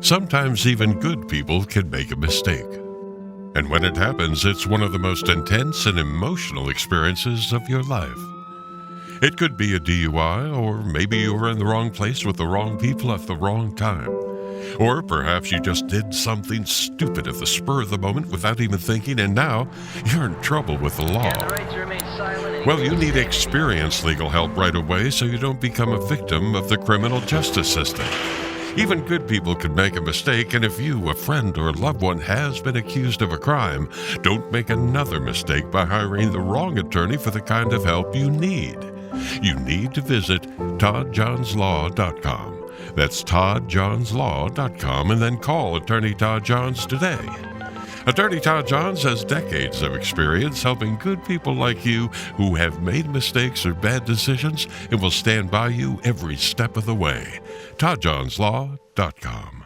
Sometimes even good people can make a mistake. And when it happens, it's one of the most intense and emotional experiences of your life. It could be a DUI, or maybe you were in the wrong place with the wrong people at the wrong time. Or perhaps you just did something stupid at the spur of the moment without even thinking, and now you're in trouble with the law. Well, you need experienced legal help right away so you don't become a victim of the criminal justice system. Even good people can make a mistake, and if you, a friend, or a loved one has been accused of a crime, don't make another mistake by hiring the wrong attorney for the kind of help you need. You need to visit toddjohnslaw.com. That's toddjohnslaw.com, and then call Attorney Todd Johns today. Attorney Todd Johns has decades of experience helping good people like you who have made mistakes or bad decisions and will stand by you every step of the way. toddjohnslaw.com.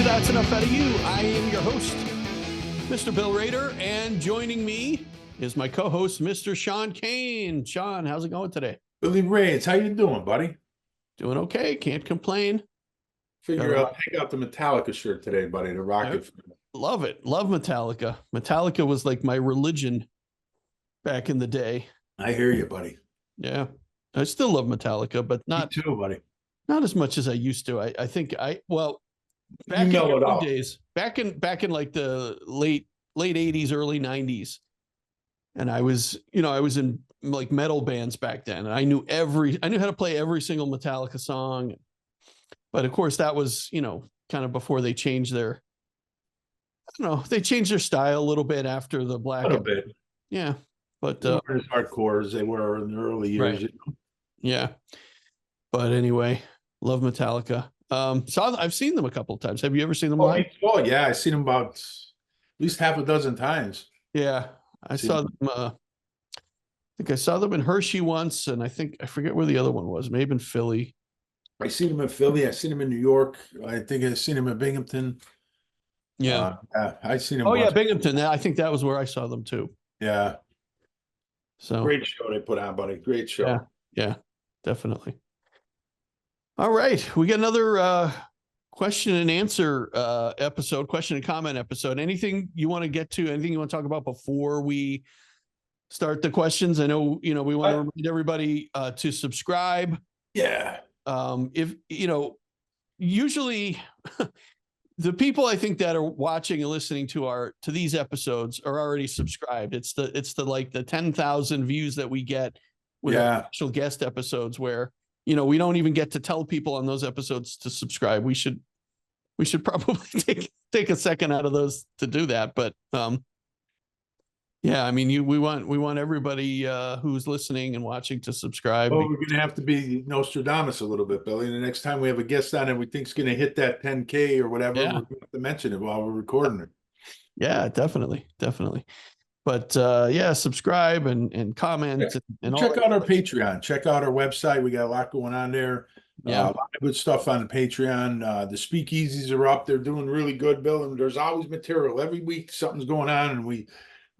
That's enough out of you. I am your host, Mr. Bill Rader, and joining me is my co-host, Mr. Sean Kane. Sean, how's it going today? Billy Reyes, how you doing, buddy? Doing okay. Can't complain. Pick out the Metallica shirt today, buddy. The Rocket. Love it. Love Metallica. Metallica was like my religion back in the day. I hear you, buddy. Yeah, I still love Metallica, but not Me too, buddy. Not as much as I used to. I think back in the days, back in like the late 80s, early 90s. And I was in like metal bands back then. And I knew how to play every single Metallica song. But of course that was, kind of before they changed they changed their style a little bit after the Black. A little bit. Yeah. But they weren't as hardcore as they were in the early years. Right. Yeah. But anyway, love Metallica. I've seen them a couple of times. Have you ever seen them live? Oh, yeah. I've seen them about at least half a dozen times. Yeah. I saw them. I think I saw them in Hershey once, and I forget where the other one was. Maybe in Philly. I seen them in Philly. I seen them in New York. I think I seen them in Binghamton. Yeah. I seen them. Oh, yeah, Binghamton. I think that was where I saw them too. Yeah. So great show they put on, buddy. Great show. Yeah, definitely. All right, we got another question and answer episode, question and comment episode. Anything you want to get to? Anything you want to talk about before we start the questions? I know, we want to remind everybody to subscribe. Yeah. If usually the people I think that are watching and listening to these episodes are already subscribed. It's the 10,000 views that we get with our special guest episodes where we don't even get to tell people on those episodes to subscribe. We should probably take a second out of those to do that. But yeah, I mean, we want everybody who's listening and watching to subscribe. Well, we're going to have to be Nostradamus a little bit, Billy. The next time we have a guest on and we think's going to hit that 10K or whatever, we're going to have to mention it while we're recording it. Yeah, definitely. But subscribe and comment and check out our Patreon. Check out our website. We got a lot going on there. Yeah, a lot of good stuff on the Patreon. The speakeasies are up. They're doing really good, Bill. And there's always material every week. Something's going on, and we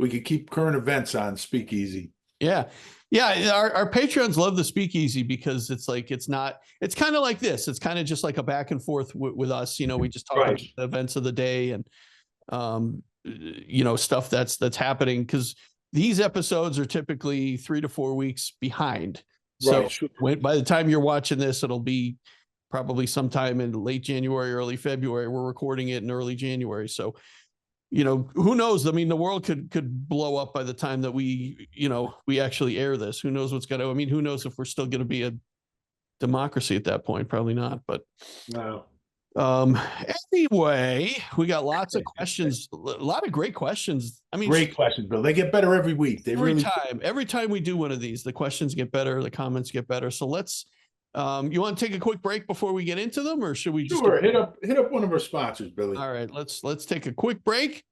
could keep current events on Speakeasy. Yeah. Our patrons love the Speakeasy because it's kind of like this. It's kind of just like a back and forth with us. We just talk about the events of the day and stuff that's happening, because these episodes are typically 3 to 4 weeks behind. So by the time you're watching this, it'll be probably sometime in late January, early February. We're recording it in early January. So, who knows? I mean, the world could blow up by the time that we actually air this. Who knows what's going to, who knows if we're still going to be a democracy at that point? Probably not, but no. Anyway, we got lots of questions, a lot of great questions. Great questions, Bill. They get better every week. Every time we do one of these, the questions get better, the comments get better. So let's, you want to take a quick break before we get into them, or should we just hit up one of our sponsors, Billy? All right, let's take a quick break,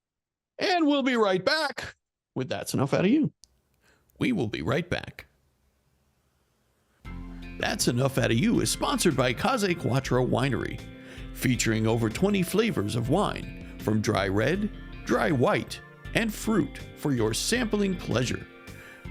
and we'll be right back with That's Enough Out of You. We will be right back. That's Enough Out of You is sponsored by Case Quattro Winery. featuring over 20 flavors of wine, from dry red, dry white, and fruit for your sampling pleasure.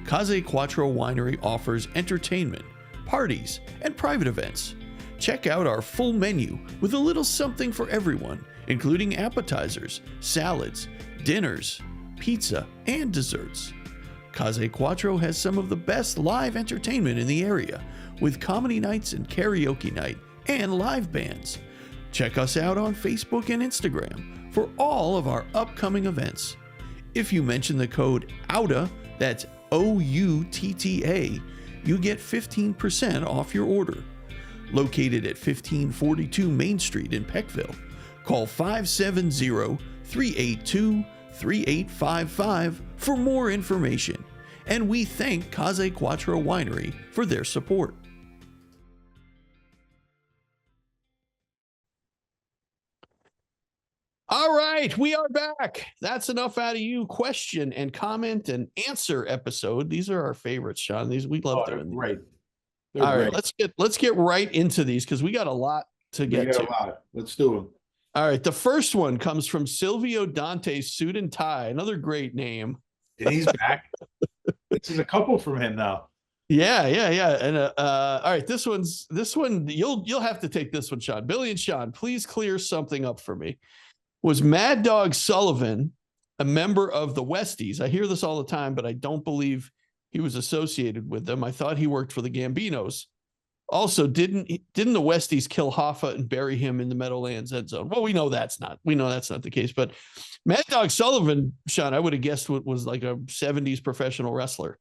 Case Quattro Winery offers entertainment, parties, and private events. Check out our full menu with a little something for everyone, including appetizers, salads, dinners, pizza, and desserts. Case Quattro has some of the best live entertainment in the area, with comedy nights and karaoke night and live bands. Check us out on Facebook and Instagram for all of our upcoming events. If you mention the code OUTA, that's OUTTA, you get 15% off your order. Located at 1542 Main Street in Peckville, call 570-382-3855 for more information. And we thank Case Quattro Winery for their support. All right, we are back. That's enough out of you. Question and comment and answer episode. These are our favorites, Sean. These we love doing. Right. All right, let's get right into these because we got a lot to get to. A lot. Let's do them. All right, the first one comes from Silvio Dante's Suit and Tie. Another great name. And he's back. This is a couple from him now. Yeah. And all right, this one you'll have to take this one, Sean. Billy and Sean, please clear something up for me. Was Mad Dog Sullivan a member of the Westies? I hear this all the time, but I don't believe he was associated with them. I thought he worked for the Gambinos. Also, didn't the Westies kill Hoffa and bury him in the Meadowlands end zone? Well, we know that's not the case. But Mad Dog Sullivan, Sean, I would have guessed was like a 70s professional wrestler.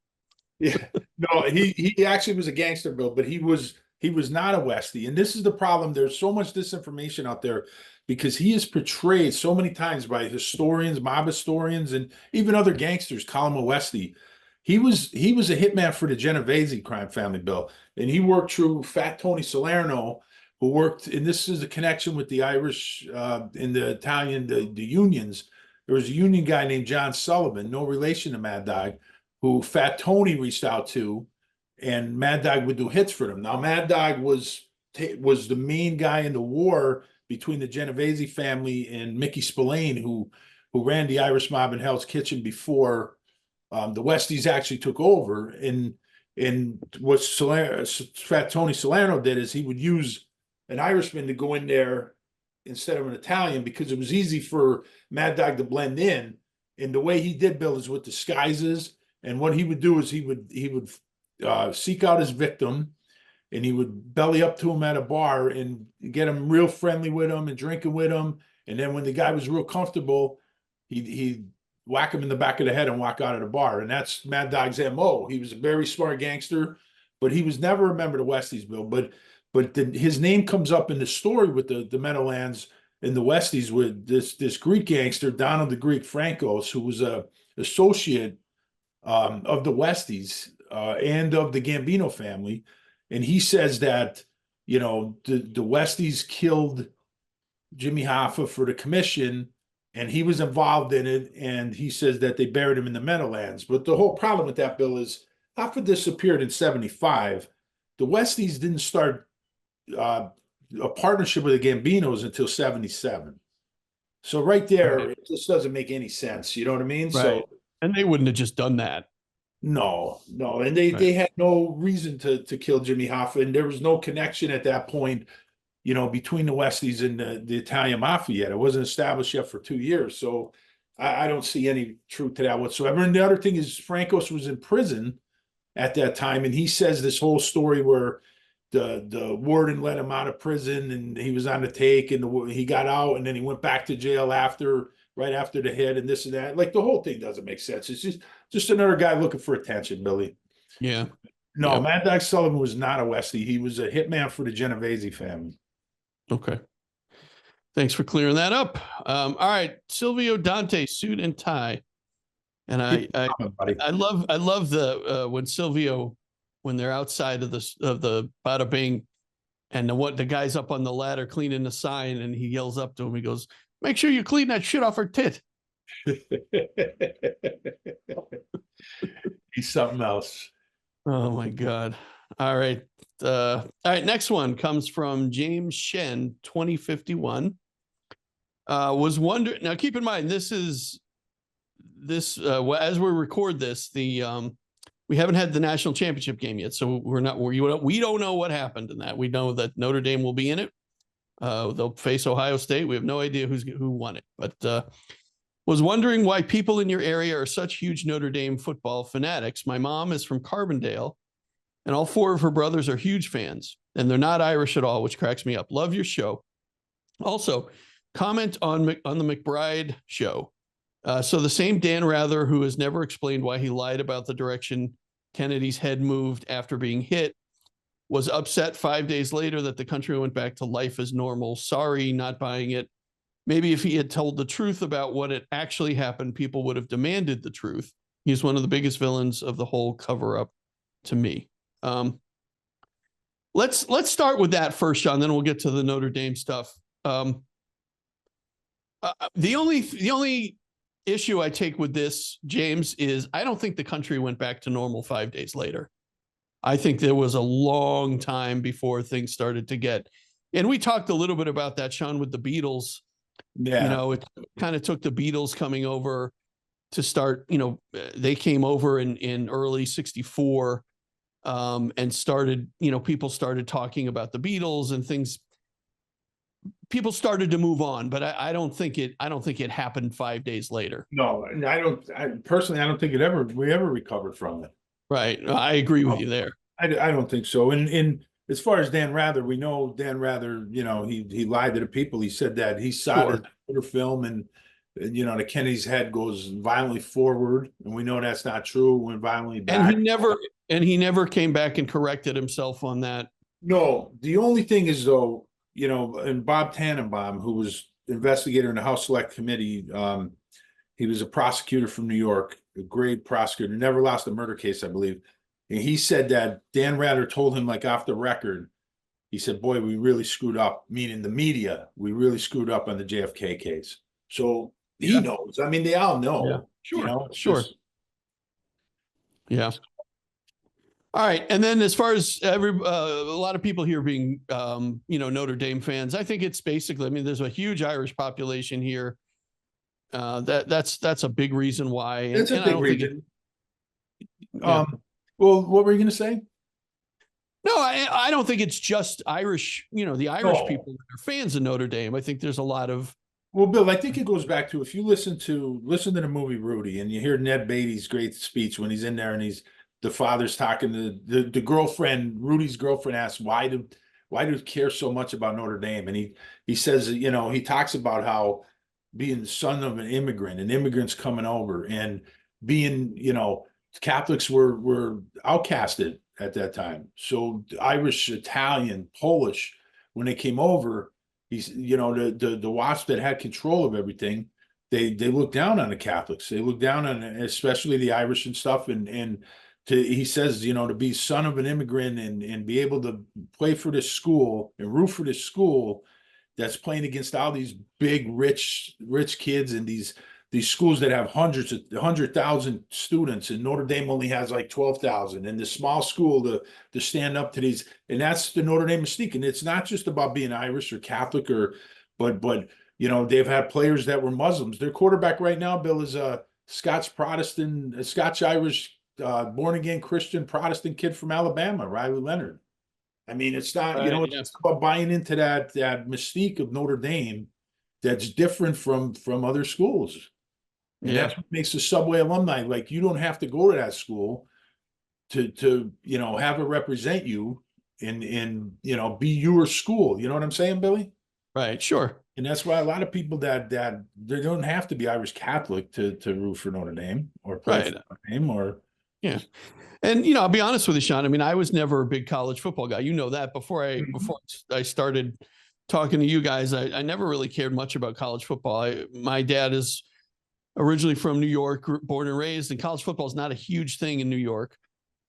Yeah, no, he actually was a gangster, Bill, but he was not a Westie. And this is the problem. There's so much disinformation out there because he is portrayed so many times by historians, mob historians, and even other gangsters call him a Westie. He was a hitman for the Genovese crime family, Bill, and he worked through Fat Tony Salerno, who worked, and this is a connection with the Irish and the Italian, the unions. There was a union guy named John Sullivan, no relation to Mad Dog, who Fat Tony reached out to, and Mad Dog would do hits for them. Now, Mad Dog was the main guy in the war between the Genovese family and Mickey Spillane, who ran the Irish mob in Hell's Kitchen before the Westies actually took over. And what Fat Tony Salerno did is he would use an Irishman to go in there instead of an Italian because it was easy for Mad Dog to blend in. And the way he did, Bill, is with disguises. And what he would do is he would seek out his victim, and he would belly up to him at a bar and get him real friendly with him and drinking with him. And then when the guy was real comfortable, he'd whack him in the back of the head and walk out of the bar. And that's Mad Dog's MO. He was a very smart gangster, but he was never a member of the Westies, Bill. But his name comes up in the story with the Meadowlands and the Westies with this Greek gangster, Donald the Greek Frankos, who was a associate of the Westies and of the Gambino family. And he says that, the Westies killed Jimmy Hoffa for the commission, and he was involved in it. And he says that they buried him in the Meadowlands. But the whole problem with that, Bill, is Hoffa disappeared in 1975. The Westies didn't start a partnership with the Gambinos until 1977. So right there, it just doesn't make any sense. You know what I mean? Right. So, and they wouldn't have just done that. No. And they had no reason to kill Jimmy Hoffa. And there was no connection at that point, between the Westies and the Italian Mafia yet. It wasn't established yet for 2 years. So I don't see any truth to that whatsoever. And the other thing is Frankos was in prison at that time. And he says this whole story where the warden let him out of prison and he was on the take and he got out and then he went back to jail right after the hit and this and that. Like the whole thing doesn't make sense. It's just another guy looking for attention, Billy. Yeah. No, yeah. Mad Dog Sullivan was not a Westie. He was a hitman for the Genovese family. Okay. Thanks for clearing that up. All right, Silvio Dante, Suit and Tie. And I love the when Silvio, when they're outside of the Bada Bing, and the guy's up on the ladder cleaning the sign, and he yells up to him. He goes, "Make sure you clean that shit off her tit." He's something else. Oh my God. All right. All right. Next one comes from James Shen, 2051. Was wondering, now keep in mind, this as we record this, we haven't had the national championship game yet. So we don't know what happened in that. We know that Notre Dame will be in it. They'll face Ohio State. We have no idea who won it, but was wondering why people in your area are such huge Notre Dame football fanatics. My mom is from Carbondale, and all four of her brothers are huge fans, and they're not Irish at all, which cracks me up. Love your show. Also, comment on the McBride show. So the same Dan Rather, who has never explained why he lied about the direction Kennedy's head moved after being hit, was upset 5 days later that the country went back to life as normal. Sorry, not buying it. Maybe if he had told the truth about what had actually happened, people would have demanded the truth. He's one of the biggest villains of the whole cover-up to me. Let's start with that first, Sean, then we'll get to the Notre Dame stuff. The only issue I take with this, James, is I don't think the country went back to normal 5 days later. I think there was a long time before things started to get, and we talked a little bit about that, Sean, with the Beatles. Yeah. You know, it kind of took the Beatles coming over to start, you know, they came over in early 64 and started, you know, people started talking about the Beatles and things. People started to move on, but I don't think it happened 5 days later. No, I personally don't think we ever recovered from it. Right. I agree with you there. I don't think so. And as far as Dan Rather, we know Dan Rather, you know, he lied to the people. He said that he saw the Twitter film and, you know, the Kennedy's head goes violently forward. And we know that's not true. It went violently back. And he never came back and corrected himself on that. No, the only thing is, though, you know, and Bob Tannenbaum, who was investigator in the House Select Committee, he was a prosecutor from New York, a great prosecutor, never lost a murder case, I believe. And he said that Dan Rather told him, like, off the record, he said, boy, we really screwed up, meaning the media, we really screwed up on the JFK case. So he knows. I mean, they all know. Yeah. Sure. You know, sure. Yeah. All right. And then as far as a lot of people here being, you know, Notre Dame fans, I think it's basically, I mean, there's a huge Irish population here. That's a big reason why. That's a big reason. Well, what were you going to say? No, I don't think it's just Irish, you know, the Irish people that are fans of Notre Dame. I think there's a lot of. Well, Bill, I think it goes back to, if you listen to the movie Rudy and you hear Ned Beatty's great speech when he's in there and the father's talking to the girlfriend, Rudy's girlfriend asks, why do you care so much about Notre Dame? And he says, you know, he talks about how being the son of an immigrant and immigrants coming over and being, you know, Catholics were outcasted at that time. So Irish, Italian, Polish, when they came over, he's, you know, the WASP that had control of everything, they looked down on the Catholics. They looked down on especially the Irish and stuff. And he says, you know, to be son of an immigrant and be able to play for this school and root for this school that's playing against all these big rich kids and these schools that have 100,000 students, and Notre Dame only has like 12,000, and this small school to stand up to these, and that's the Notre Dame mystique. And it's not just about being Irish or Catholic but you know, they've had players that were Muslims. Their quarterback right now, Bill, is a Scotch Irish, born again Christian Protestant kid from Alabama, Riley Leonard. I mean, it's not, you know, it's about buying into that mystique of Notre Dame that's different from other schools. And that's what makes the Subway alumni, like, you don't have to go to that school to you know, have it represent you and you know, be your school. You know what I'm saying, Billy? Right. Sure. And that's why a lot of people that they don't have to be Irish Catholic to root for Notre Dame or play for Notre Dame or. Yeah. And, you know, I'll be honest with you, Sean. I mean, I was never a big college football guy. You know that before I started talking to you guys, I never really cared much about college football. My dad is originally from New York, born and raised, and college football is not a huge thing in New York.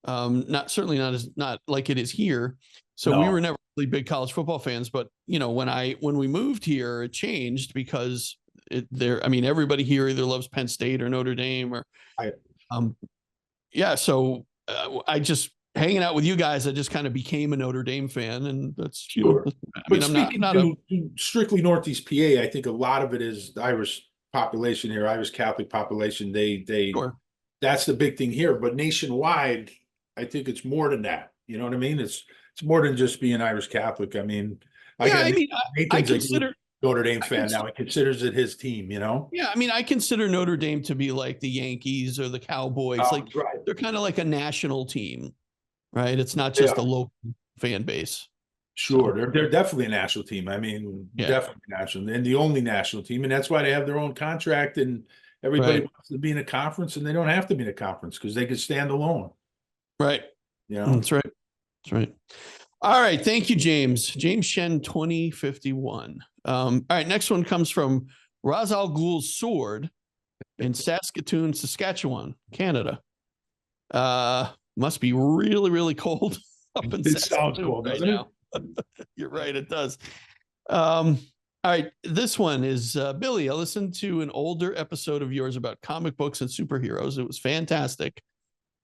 Not like it is here. So we were never really big college football fans. But, you know, when we moved here, it changed because everybody here either loves Penn State or Notre Dame or, so I just hanging out with you guys, I just kind of became a Notre Dame fan, and that's sure. I mean, I'm not strictly Northeast PA. I think a lot of it is the Irish population here, Irish Catholic population. Sure. That's the big thing here. But nationwide, I think it's more than that. You know what I mean? It's more than just being Irish Catholic. I mean, I consider Notre Dame fan now. He considers it his team, you know? Yeah, I mean, I consider Notre Dame to be like the Yankees or the Cowboys. They're kind of like a national team, right? It's not just a local fan base. Sure, so, they're definitely a national team. I mean, definitely national, and the only national team, and that's why they have their own contract, and everybody wants to be in a conference, and they don't have to be in a conference because they could stand alone. Right. Yeah, that's right. That's right. All right. Thank you, James. James Shen, 2051. All right. Next one comes from Ra's al Ghul's Sword in Saskatoon, Saskatchewan, Canada. Must be really, really cold up in Saskatoon. It sounds cold right now. You're right. It does. All right. This one is Billy. I listened to an older episode of yours about comic books and superheroes. It was fantastic.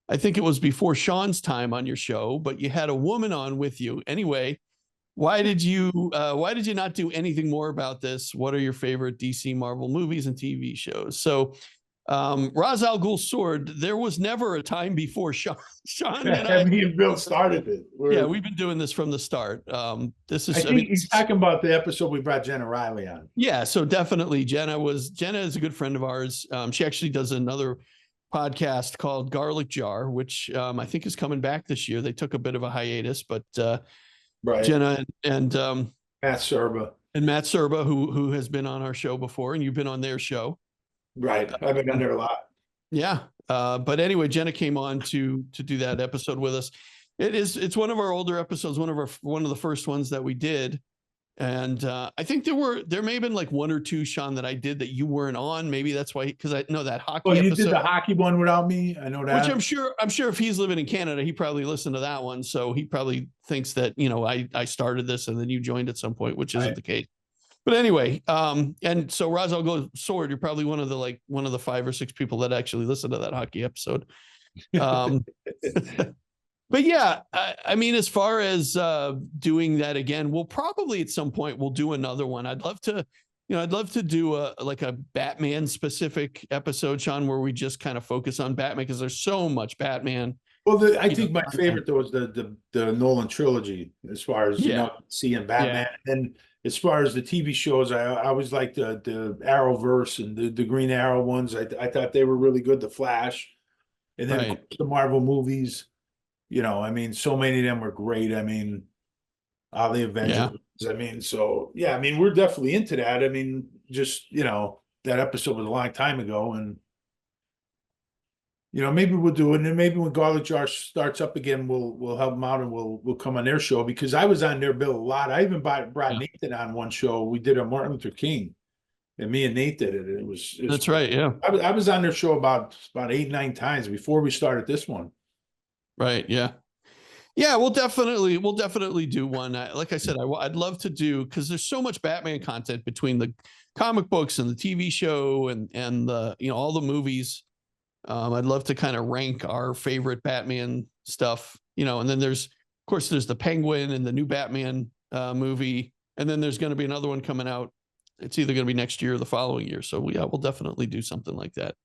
I think it was before Sean's time on your show, but you had a woman on with you. Anyway, why did you not do anything more about this? What are your favorite DC Marvel movies and TV shows? So Ra's al Ghul's Sword, there was never a time before Sean and me and Bill started it. We've been doing this from the start. This is I think he's talking about the episode we brought Jenna Riley on. Yeah, so definitely Jenna is a good friend of ours. She actually does another podcast called Garlic Jar, which I think is coming back this year. They took a bit of a hiatus, but Jenna and Matt Serba, who has been on our show before, and you've been on their show. Right. I've been on there a lot. Yeah. But anyway, Jenna came on to do that episode with us. It's one of our older episodes, one of the first ones that we did. And I think there may have been like one or two, Sean, that I did that you weren't on. Maybe that's why, because I know that hockey. Oh, you did the hockey one without me. I know that. Which I'm sure if he's living in Canada, he probably listened to that one. So he probably thinks that, I started this and then you joined at some point, which isn't the case. But anyway, and so Ra's al Ghul's Sword, you're probably one of the 5 or 6 people that actually listened to that hockey episode. But yeah, I mean, as far as doing that again, we'll probably at some point we'll do another one. I'd love to do a Batman specific episode, Sean, where we just kind of focus on Batman because there's so much Batman. Well, I think my favorite though is the Nolan trilogy, as far as seeing Batman. Yeah. And as far as the TV shows, I always liked the Arrowverse and the Green Arrow ones. I thought they were really good. The Flash, and then the Marvel movies. I mean, so many of them were great. I mean, all the Avengers. Yeah. I mean, so yeah, I mean, we're definitely into that. I mean, just that episode was a long time ago, and maybe we'll do it. And then maybe when Garlic Jar starts up again, we'll help them out and we'll come on their show, because I was on their bill a lot. I even brought Nathan on one show. We did a Martin Luther King, and me and Nate did it. It was that's right. Yeah, I was on their show about 8-9 times before we started this one. Right. Yeah. Yeah. We'll definitely do one. Like I said, I'd love to do, because there's so much Batman content between the comic books and the TV show and the, all the movies. I'd love to kind of rank our favorite Batman stuff, and then there's the Penguin and the new Batman movie. And then there's going to be another one coming out. It's either going to be next year or the following year. So we'll definitely do something like that.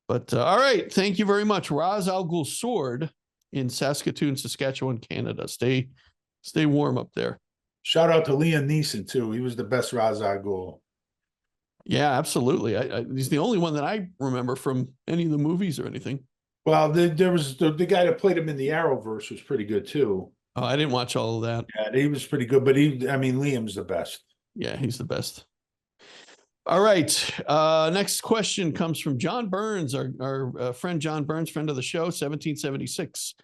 But all right, thank you very much. Ra's al Ghul's Sword in Saskatoon, Saskatchewan, Canada. Stay warm up there. Shout out to Liam Neeson too. He was the best Ra's al Ghul. Yeah, absolutely. He's the only one that I remember from any of the movies or anything. Well, there was the guy that played him in the Arrowverse was pretty good too. Oh, I didn't watch all of that. Yeah, he was pretty good, but Liam's the best. Yeah, he's the best. All right. Next question comes from John Burns, our friend John Burns, friend of the show, 1776,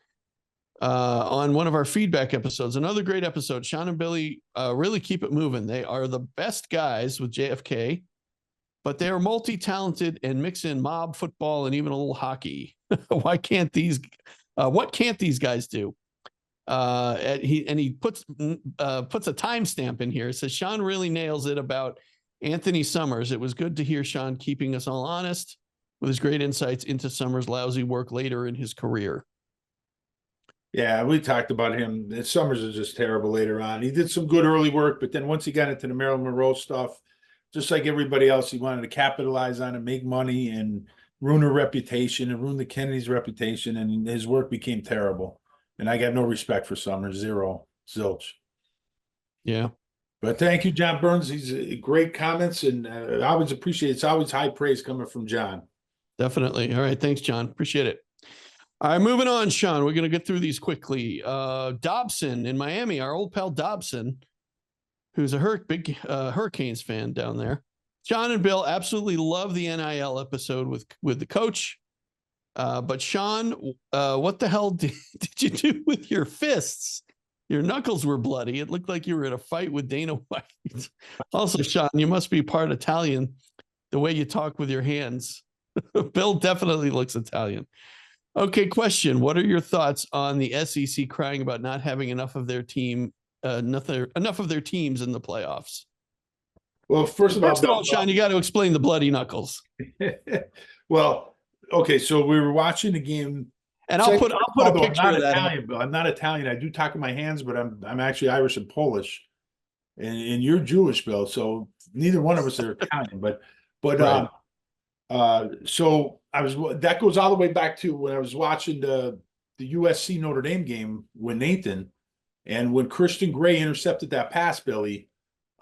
on one of our feedback episodes. Another great episode. Sean and Billy really keep it moving. They are the best guys with JFK, but they are multi-talented and mix in mob, football, and even a little hockey. What can't these guys do? He puts a timestamp in here. It says Sean really nails it about Anthony Summers. It was good to hear Sean keeping us all honest with his great insights into Summers' lousy work later in his career. Yeah, we talked about him. Summers is just terrible later on. He did some good early work, but then once he got into the Marilyn Monroe stuff, just like everybody else, he wanted to capitalize on it, make money, and ruin her reputation and ruin the Kennedy's reputation, and his work became terrible. And I got no respect for Summers, zero, zilch. Yeah. But thank you, John Burns. He's great comments, and I always appreciate it. It's always high praise coming from John. Definitely. All right. Thanks, John. Appreciate it. All right, moving on, Sean. We're going to get through these quickly. Dobson in Miami, our old pal Dobson, who's a big Hurricanes fan down there. John and Bill absolutely love the NIL episode with the coach. But Sean, what the hell did you do with your fists? Your knuckles were bloody. It looked like you were in a fight with Dana White. Also, Sean, you must be part Italian, the way you talk with your hands. Bill definitely looks Italian. Okay, question. What are your thoughts on the SEC crying about not having enough of their team, enough of their teams in the playoffs? Well, first of all, Sean, you got to explain the bloody knuckles. Well, okay, so we were watching the game, and I'll put a picture of that. Italian, Bill. I'm not Italian. I do talk in my hands, but I'm actually Irish and Polish, and you're Jewish, Bill. So neither one of us are Italian, but right. So that goes all the way back to when I was watching the USC Notre Dame game with Nathan, and when Christian Gray intercepted that pass, Billy,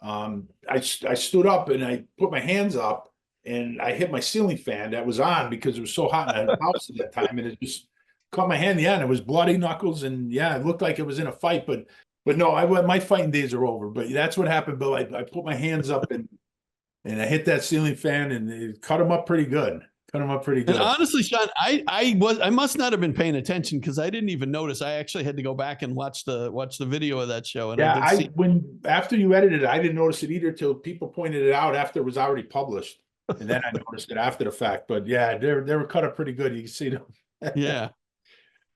I stood up and I put my hands up and I hit my ceiling fan that was on because it was so hot in the house at that time, and it just caught my hand. Yeah, and it was bloody knuckles, and yeah, it looked like it was in a fight, but no, my fighting days are over. But that's what happened, Bill. I put my hands up and I hit that ceiling fan, and it cut him up pretty good. And honestly, Sean, I must not have been paying attention because I didn't even notice. I actually had to go back and watch the video of that show. And yeah, after you edited it, I didn't notice it either till people pointed it out after it was already published, and then I noticed it after the fact. But yeah, they were cut up pretty good. You can see them. Yeah,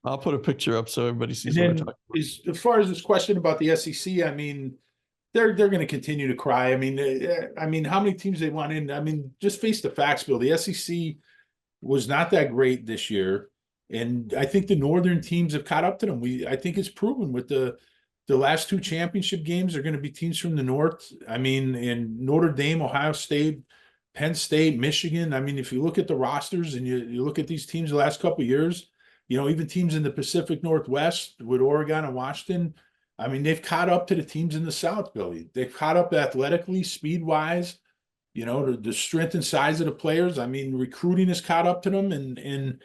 I'll put a picture up so everybody sees what we're talking about. As far as this question about the SEC, I mean, they're going to continue to cry. I mean, how many teams they want in? I mean, just face the facts, Bill. The SEC was not that great this year, and I think the northern teams have caught up to them. I think it's proven with the last two championship games are going to be teams from the north. I mean, in Notre Dame, Ohio State, Penn State, Michigan. I mean, if you look at the rosters and you look at these teams the last couple of years, even teams in the Pacific Northwest with Oregon and Washington. I mean, they've caught up to the teams in the South, Billy. They've caught up athletically, speed-wise, the strength and size of the players. I mean, recruiting has caught up to them. And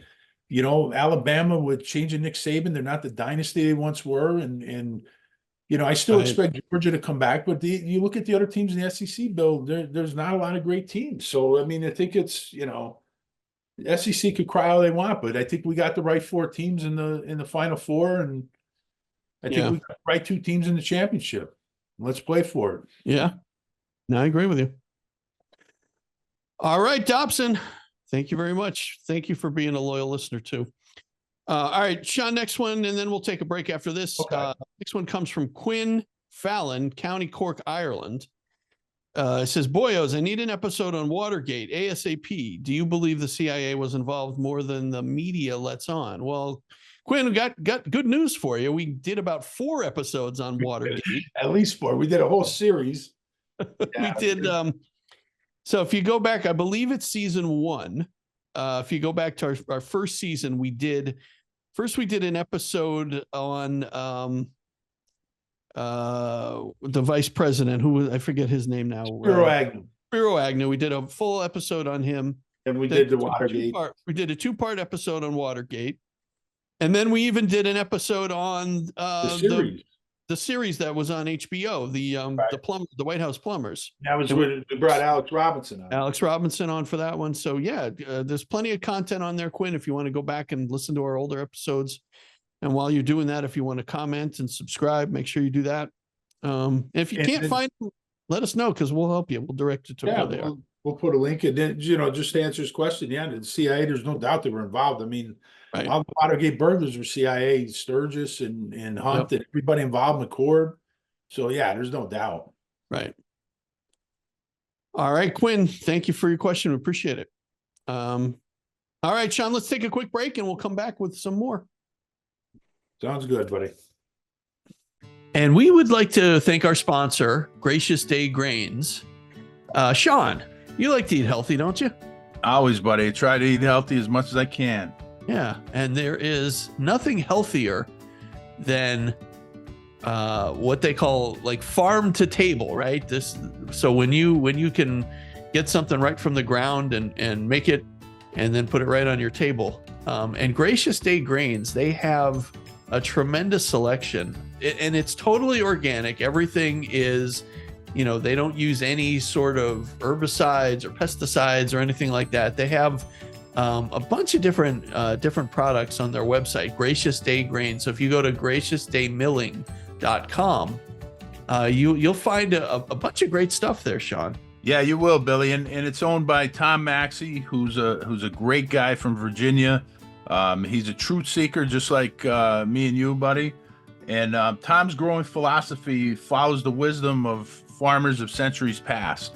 Alabama with changing Nick Saban, they're not the dynasty they once were. And I still expect Georgia to come back. But you look at the other teams in the SEC, Bill, there's not a lot of great teams. So, I mean, I think it's, the SEC could cry all they want, but I think we got the right four teams in the Final Four, and I think we got the right two teams in the championship. Let's play for it. Yeah. No, I agree with you. All right, Dobson. Thank you very much. Thank you for being a loyal listener too. All right, Sean, next one, and then we'll take a break after this. Okay. Next one comes from Quinn Fallon, County Cork, Ireland. It says, Boyos, I need an episode on Watergate, ASAP. Do you believe the CIA was involved more than the media lets on? Well, Quinn, we got good news for you. We did about 4 episodes on Watergate. At least 4. We did a whole series. We did. So if you go back, I believe it's season 1. If you go back to our first season, we did an episode on the vice president, who I forget his name now. Spiro Agnew. We did a full episode on him. And we did the Watergate. We did a 2-part episode on Watergate. And then we even did an episode on the series that was on HBO, the White House Plumbers. That was when we brought Alex Robinson on. Alex Robinson on for that one. So yeah, there's plenty of content on there, Quinn, if you want to go back and listen to our older episodes. And while you're doing that, if you want to comment and subscribe, make sure you do that. If you can't find them, let us know, because we'll help you. We'll direct you to where they are. We'll put a link, and then, just to answer his question, the CIA, there's no doubt they were involved. I mean, all the Watergate burglars were CIA, Sturgis and Hunt, and everybody involved in the McCord. So yeah, there's no doubt. Right. All right, Quinn, thank you for your question. We appreciate it. All right, Sean, let's take a quick break and we'll come back with some more. Sounds good, buddy. And we would like to thank our sponsor, Gracious Day Grains. Sean, you like to eat healthy, don't you? Always, buddy. I try to eat healthy as much as I can. Yeah, and there is nothing healthier than what they call like farm to table, right? So when you can get something right from the ground and make it and then put it right on your table. And Gracious Day Grains, they have a tremendous selection, and it's totally organic. Everything is, they don't use any sort of herbicides or pesticides or anything like that. They have a bunch of different products on their website, Gracious Day Grains. So if you go to graciousdaymilling.com, you'll find a bunch of great stuff there, Sean. Yeah, you will, Billy. And it's owned by Tom Maxey, who's a great guy from Virginia. He's a truth seeker, just like me and you, buddy. And Tom's growing philosophy follows the wisdom of farmers of centuries past.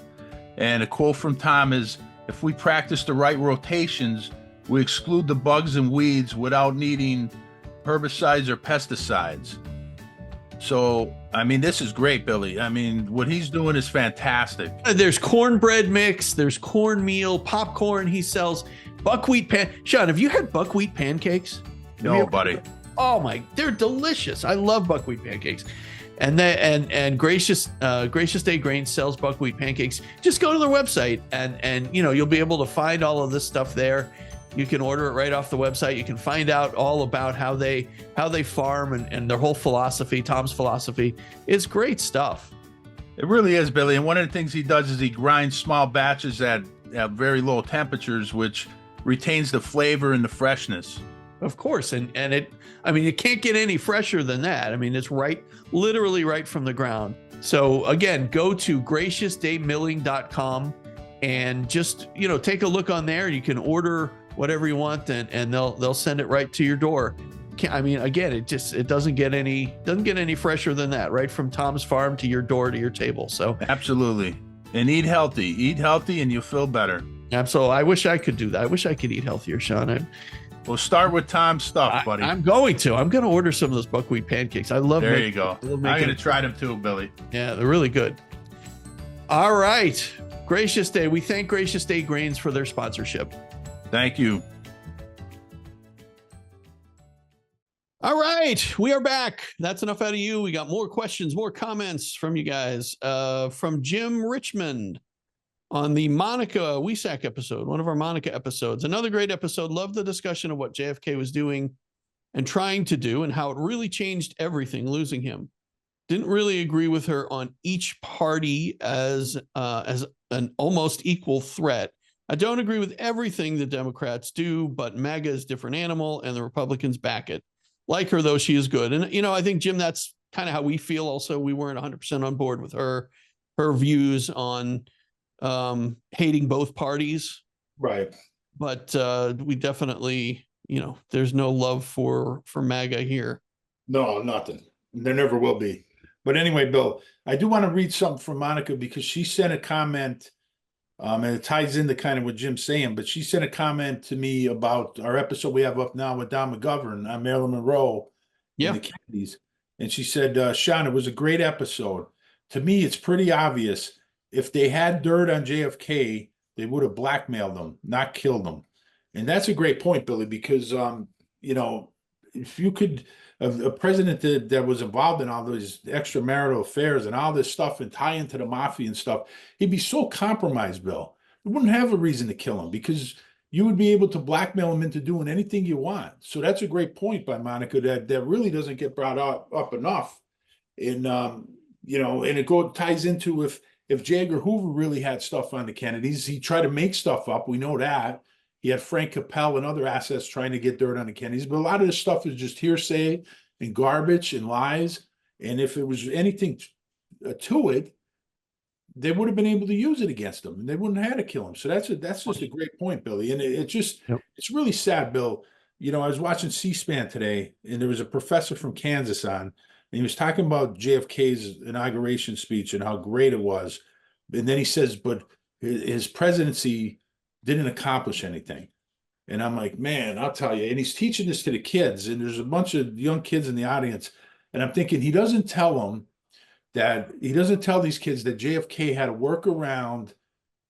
And a quote from Tom is, "If we practice the right rotations, we exclude the bugs and weeds without needing herbicides or pesticides." So, I mean, this is great, Billy. I mean, what he's doing is fantastic. There's cornbread mix, there's cornmeal, popcorn he sells, buckwheat Sean, have you had buckwheat pancakes? No, buddy. Oh my, they're delicious. I love buckwheat pancakes. And Gracious Day Grains sells buckwheat pancakes. Just go to their website and you'll be able to find all of this stuff there. You can order it right off the website. You can find out all about how they farm and their whole philosophy. Tom's philosophy is great stuff. It really is, Billy. And one of the things he does is he grinds small batches at very low temperatures, which retains the flavor and the freshness. Of course. And it can't get any fresher than that. I mean, it's literally right from the ground. So again, go to graciousdaymilling.com and just, take a look on there. You can order whatever you want and they'll send it right to your door. Again, it doesn't get any fresher than that, right from Tom's farm to your door to your table. So absolutely. And eat healthy and you'll feel better. Absolutely. I wish I could do that. I wish I could eat healthier, Sean. We'll start with Tom's stuff, buddy. I'm going to order some of those buckwheat pancakes. I love There you go. I'm going to try them too, Billy. Yeah, they're really good. All right. Gracious Day. We thank Gracious Day Grains for their sponsorship. Thank you. All right. We are back. That's enough out of you. We got more questions, more comments from you guys. From Jim Richmond on the Monica Wesak episode, one of our Monica episodes. Another great episode. Loved the discussion of what JFK was doing and trying to do and how it really changed everything, losing him. Didn't really agree with her on each party as an almost equal threat. I don't agree with everything the Democrats do, but MAGA is a different animal and the Republicans back it. Like her, though, she is good. And, I think, Jim, that's kind of how we feel also. We weren't 100% on board with her views on hating both parties. Right. But we definitely, there's no love for MAGA here. No, nothing. There never will be. But anyway, Bill, I do want to read something from Monica because she sent a comment, and it ties into kind of what Jim's saying, but she sent a comment to me about our episode we have up now with Don McGovern on Marilyn Monroe and the Kennedys. And she said, Sean, it was a great episode. To me, it's pretty obvious. If they had dirt on JFK, they would have blackmailed them, not killed them. And that's a great point, Billy, because, if you could, a president that was involved in all those extramarital affairs and all this stuff and tie into the mafia and stuff, he'd be so compromised, Bill. You wouldn't have a reason to kill him because you would be able to blackmail him into doing anything you want. So that's a great point by Monica that really doesn't get brought up enough. And, and it ties into if J. Edgar Hoover really had stuff on the Kennedys, he tried to make stuff up. We know that. He had Frank Capel and other assets trying to get dirt on the Kennedys. But a lot of this stuff is just hearsay and garbage and lies. And if it was anything to it, they would have been able to use it against him and they wouldn't have had to kill him. So that's just a great point, Billy. And it's really sad, Bill. I was watching C-SPAN today and there was a professor from Kansas on, and he was talking about JFK's inauguration speech and how great it was. And then he says, but his presidency didn't accomplish anything. And I'm like, man, I'll tell you. And he's teaching this to the kids, and there's a bunch of young kids in the audience. And I'm thinking he doesn't tell these kids that JFK had to work around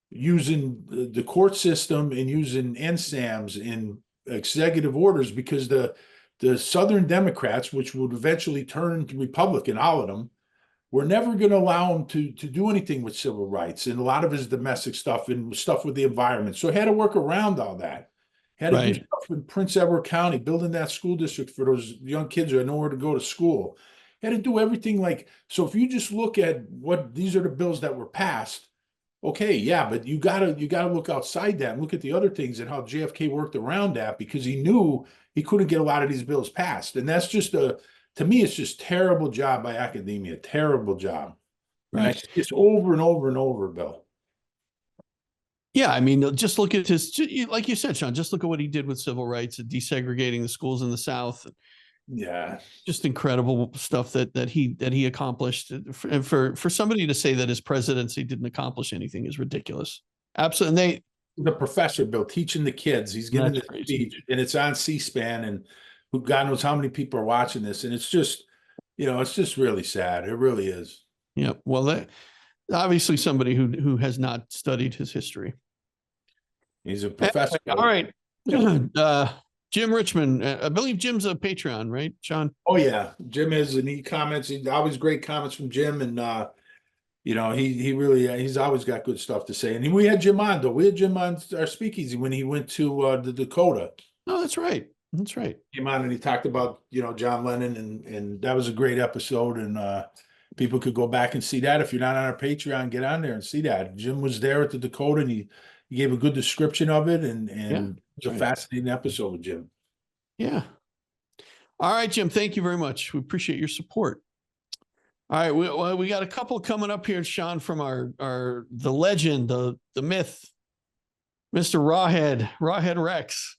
using the court system and using NSAMs in executive orders, because the Southern Democrats, which would eventually turn Republican, all of them, were never going to allow him to do anything with civil rights and a lot of his domestic stuff and stuff with the environment. So he had to work around all that. Had to do stuff in Prince Edward County, building that school district for those young kids who had nowhere to go to school. Had to do everything like, so if you just look at what these are the bills that were passed, okay, yeah, but you gotta look outside that and look at the other things and how JFK worked around that, because he knew he couldn't get a lot of these bills passed. And that's just to me, it's just terrible job by academia, terrible job. Right. It's over and over and over, Bill. Yeah, I mean, just look at his, like you said, Sean, just look at what he did with civil rights and desegregating the schools in the South. Yeah, just incredible stuff that he accomplished. And for somebody to say that his presidency didn't accomplish anything is ridiculous. Absolutely. And the professor, Bill, teaching the kids, he's giving this speech, and it's on C-SPAN, and God knows how many people are watching this, and it's just, it's just really sad. It really is. Yeah. Well, obviously somebody who has not studied his history. He's a professor. All right. Jim Richmond, I believe Jim's a Patreon, right, Sean? Oh yeah, Jim is, and he comments. He always great comments from Jim, and he really he's always got good stuff to say. And we had Jim on though. We had Jim on our speakeasy when he went to the Dakota. Oh, that's right. That's right. Came on and he talked about John Lennon, and that was a great episode. And people could go back and see that. If you're not on our Patreon, get on there and see that. Jim was there at the Dakota, and he gave a good description of it, and it was a fascinating episode with Jim. Yeah. All right, Jim. Thank you very much. We appreciate your support. All right, we got a couple coming up here, Sean, from the legend, the myth, Mr. Rawhead Rex.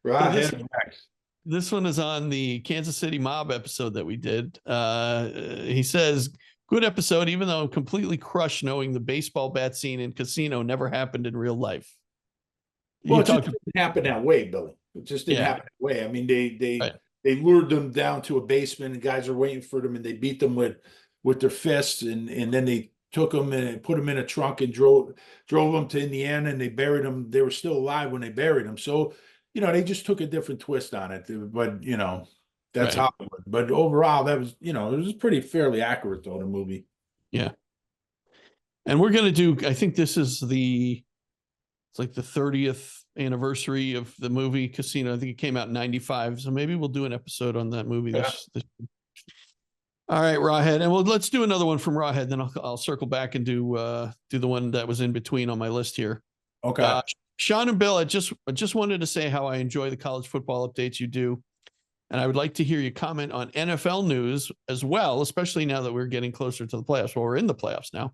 Rawhead Rex. This one is on the Kansas City Mob episode that we did. He says, good episode, even though I'm completely crushed knowing the baseball bat scene in Casino never happened in real life. Well, it just didn't happen that way, Billy. It just didn't happen that way. I mean, they lured them down to a basement, and guys are waiting for them, and they beat them with their fists, and then they took them and put them in a trunk and drove them to Indiana, and they buried them. They were still alive when they buried them. So, they just took a different twist on it. But that's how it was. But overall, that was, it was pretty fairly accurate though, the movie. Yeah. And we're gonna do, I think this is it's like the 30th anniversary of the movie Casino. I think it came out in 95. So maybe we'll do an episode on that movie. Yeah. All right, Rawhead. And let's do another one from Rawhead. Then I'll circle back and do the one that was in between on my list here. Okay. Sean and Bill, I just wanted to say how I enjoy the college football updates you do. And I would like to hear you comment on NFL news as well, especially now that we're getting closer to the playoffs. Well, we're in the playoffs now.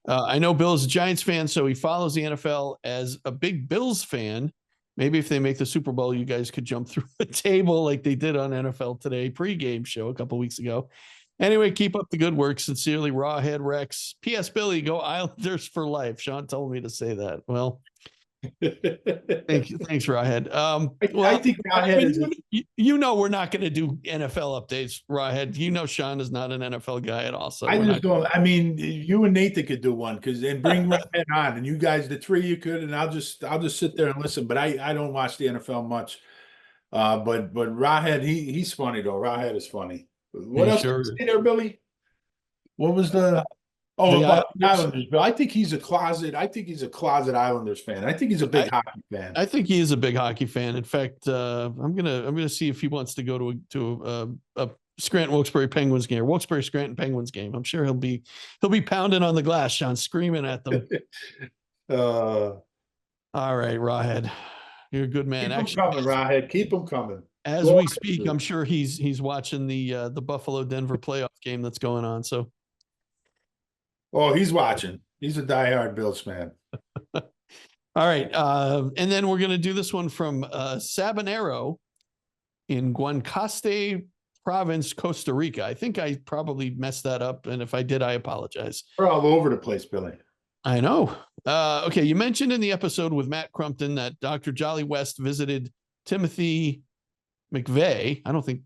I know Bill is a Giants fan, so he follows the NFL as a big Bills fan. Maybe if they make the Super Bowl, you guys could jump through the table like they did on NFL Today pregame show a couple weeks ago. Anyway, keep up the good work. Sincerely, Rawhead Rex. P.S. Billy, go Islanders for life. Sean told me to say that. Well, thank you. Thanks, Rawhead. I think Rawhead we're not going to do NFL updates, Rawhead. Sean is not an NFL guy at all. So I mean, you and Nathan could do one and bring Rawhead on, and you guys, the three, you could, and I'll just sit there and listen. But I don't watch the NFL much. But Rawhead, he's funny though. Rawhead is funny. What else did you say there, Billy? What was the Islanders, Bill? I think he's a closet Islanders fan. I think he's a big hockey fan. I think he is a big hockey fan. In fact, I'm gonna see if he wants to go to a Scranton Wilkes-Barre Penguins game or Wilkes-Barre Scranton Penguins game. I'm sure he'll be pounding on the glass, Sean, screaming at them. All right, Rawhead, you're a good man. Keep them coming, Rawhead. Keep them coming. As we speak, I'm sure he's watching the Buffalo Denver playoff game that's going on. So, he's watching. He's a diehard Bills fan. All right, and then we're gonna do this one from Sabanero in Guanacaste Province, Costa Rica. I think I probably messed that up, and if I did, I apologize. We're all over the place, Billy. I know. Okay, you mentioned in the episode with Matt Crumpton that Dr. Jolly West visited Timothy McVeigh. I don't think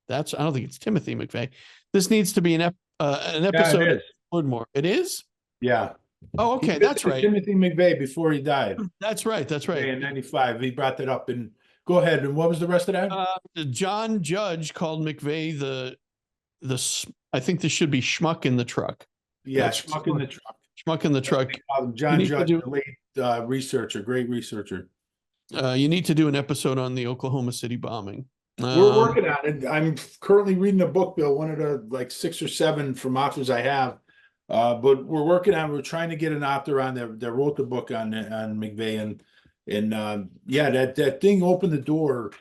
it's Timothy McVeigh. This needs to be an episode. Yeah, it is. More. It is? Yeah. Oh, okay, that's right. Timothy McVeigh before he died. That's right. In 95. He brought that up. And go ahead. And what was the rest of that? John Judge called McVeigh I think this should be schmuck in the truck. Yeah, schmuck in the truck. Schmuck in the truck. John Judge, a late researcher, great researcher. You need to do an episode on the Oklahoma City bombing. We're working on it. I'm currently reading a book, Bill, one of the like 6 or 7 from authors I have. But we're trying to get an author on there that wrote the book on McVeigh, and yeah, that thing opened the door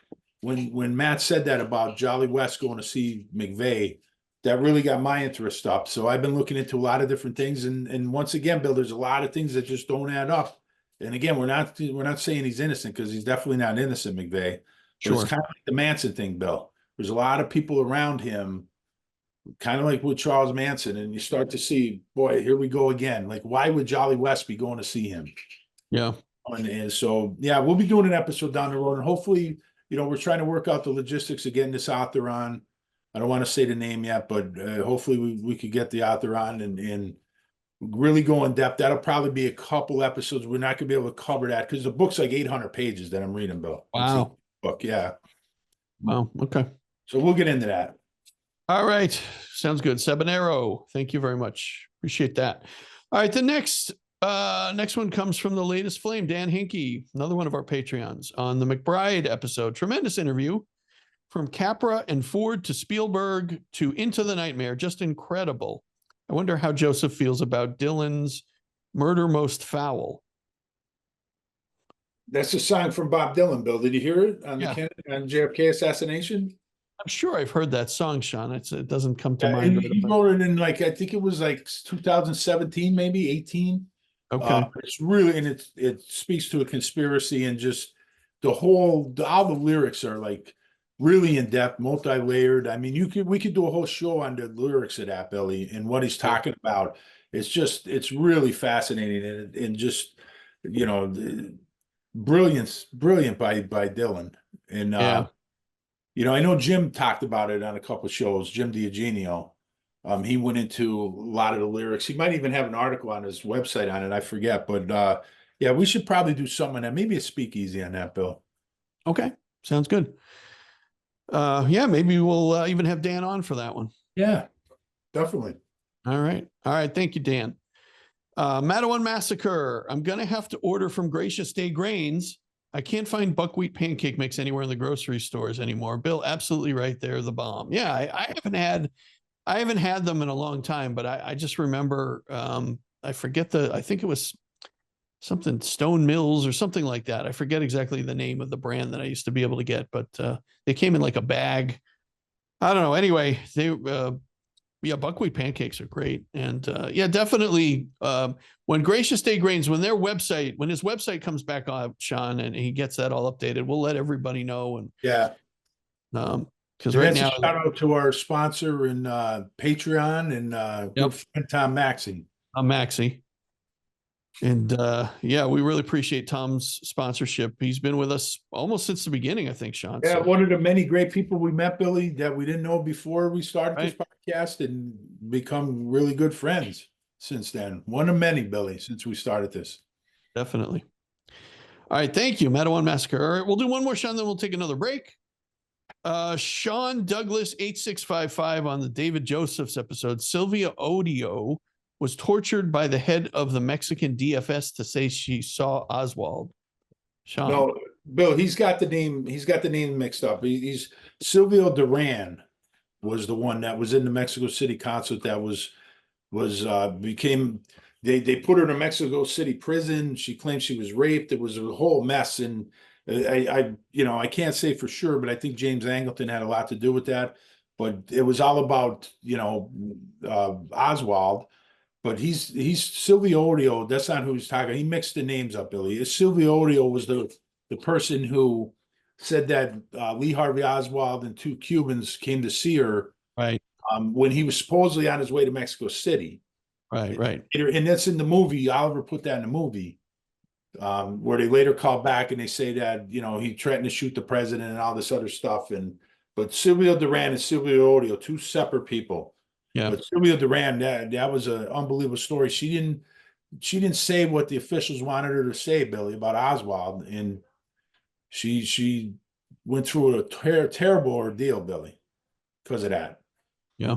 when Matt said that about Jolly West going to see McVeigh. That really got my interest up. So I've been looking into a lot of different things, and once again, Bill, there's a lot of things that just don't add up. And again, we're not saying he's innocent, because he's definitely not innocent, McVeigh. Sure. It's kind of like the Manson thing, Bill. There's a lot of people around him, kind of like with Charles Manson, and you start to see, boy, here we go again. Like, why would Jolly West be going to see him? Yeah. And so, yeah, we'll be doing an episode down the road, and hopefully, we're trying to work out the logistics of getting this author on. I don't want to say the name yet, but hopefully we could get the author on and really go in depth. That'll probably be a couple episodes. We're not going to be able to cover that because the book's like 800 pages that I'm reading, Bill. Wow. Book, yeah. Wow. Okay. So we'll get into that. All right. Sounds good. Sabanero, thank you very much. Appreciate that. All right. The next one comes from the latest flame, Dan Hinkie, another one of our Patreons, on the McBride episode. Tremendous interview. From Capra and Ford to Spielberg to Into the Nightmare, just incredible. I wonder how Joseph feels about Dylan's Murder Most Foul. That's a song from Bob Dylan, Bill. Did you hear it on the on JFK assassination? I'm sure I've heard that song, Sean. It doesn't come to mind. He wrote it in I think it was like 2017, maybe 18. Okay. It's really, and it speaks to a conspiracy, and just all the lyrics are like really in depth, multi-layered. I mean, we could do a whole show on the lyrics of that, Billy, and what he's talking about. It's really fascinating, and just brilliant by Dylan. And I know Jim talked about it on a couple of shows. Jim DiEugenio, he went into a lot of the lyrics. He might even have an article on his website on it. I forget, but yeah, we should probably do something on that. Maybe a speakeasy on that, Bill. Okay, sounds good. Yeah, maybe we'll even have Dan on for that one. Yeah, definitely. All right. Thank you, Dan. Madawan Massacre. I'm going to have to order from Gracious Day Grains. I can't find buckwheat pancake mix anywhere in the grocery stores anymore. Bill, absolutely right there. The bomb. Yeah. I haven't had them in a long time, but I just remember, I forget I think it was something Stone Mills or something like that. I forget exactly the name of the brand that I used to be able to get, but they came in like a bag. I don't know. Anyway, buckwheat pancakes are great. And yeah, definitely when Gracious Day Grains, when his website comes back on, Sean, and he gets that all updated, we'll let everybody know. And yeah. Because right now, shout out to our sponsor and Patreon and good friend Tom Maxey. Maxey. And yeah, we really appreciate Tom's sponsorship. He's been with us almost since the beginning, I think, Sean. Yeah, one of the many great people we met, Billy, that we didn't know before we started this podcast, and become really good friends since then. One of many, Billy, since we started this. Definitely. All right, thank you, Madawan Massacre. All right, we'll do one more, Sean, then we'll take another break. Sean Douglas 8655 on the David Josephs episode. Sylvia Odio was tortured by the head of the Mexican DFS to say she saw Oswald. Sean. No, Bill, he's got the name mixed up. He's Silvio Duran was the one that was in the Mexico City concert that they put her in a Mexico City prison. She claimed she was raped. It was a whole mess. And I can't say for sure, but I think James Angleton had a lot to do with that. But it was all about, Oswald. But he's Silvio Odio. That's not who he's talking. He mixed the names up, Billy. Silvio Odio was the person who said that Lee Harvey Oswald and 2 Cubans came to see her right when he was supposedly on his way to Mexico City. Right. And that's in the movie. Oliver put that in the movie, where they later call back and they say that, he threatened to shoot the president and all this other stuff. But Silvio Duran and Silvio Odio, two separate people. Yeah. But Silvio Duran, that was an unbelievable story. She didn't say what the officials wanted her to say, Billy, about Oswald, and she went through a terrible ordeal, Billy, because of that. Yeah.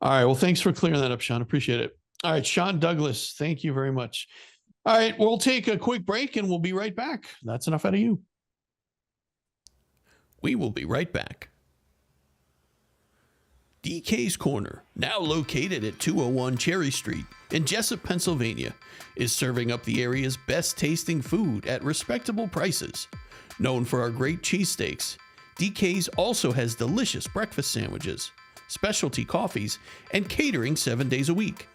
All right. Well, thanks for clearing that up, Sean. Appreciate it. All right, Sean Douglas, thank you very much. All right, we'll take a quick break and we'll be right back. That's enough out of you. We will be right back. DK's Corner, now located at 201 Cherry Street in Jessup, Pennsylvania, is serving up the area's best tasting food at respectable prices. Known for our great cheesesteaks, DK's also has delicious breakfast sandwiches, specialty coffees, and catering 7 days a week.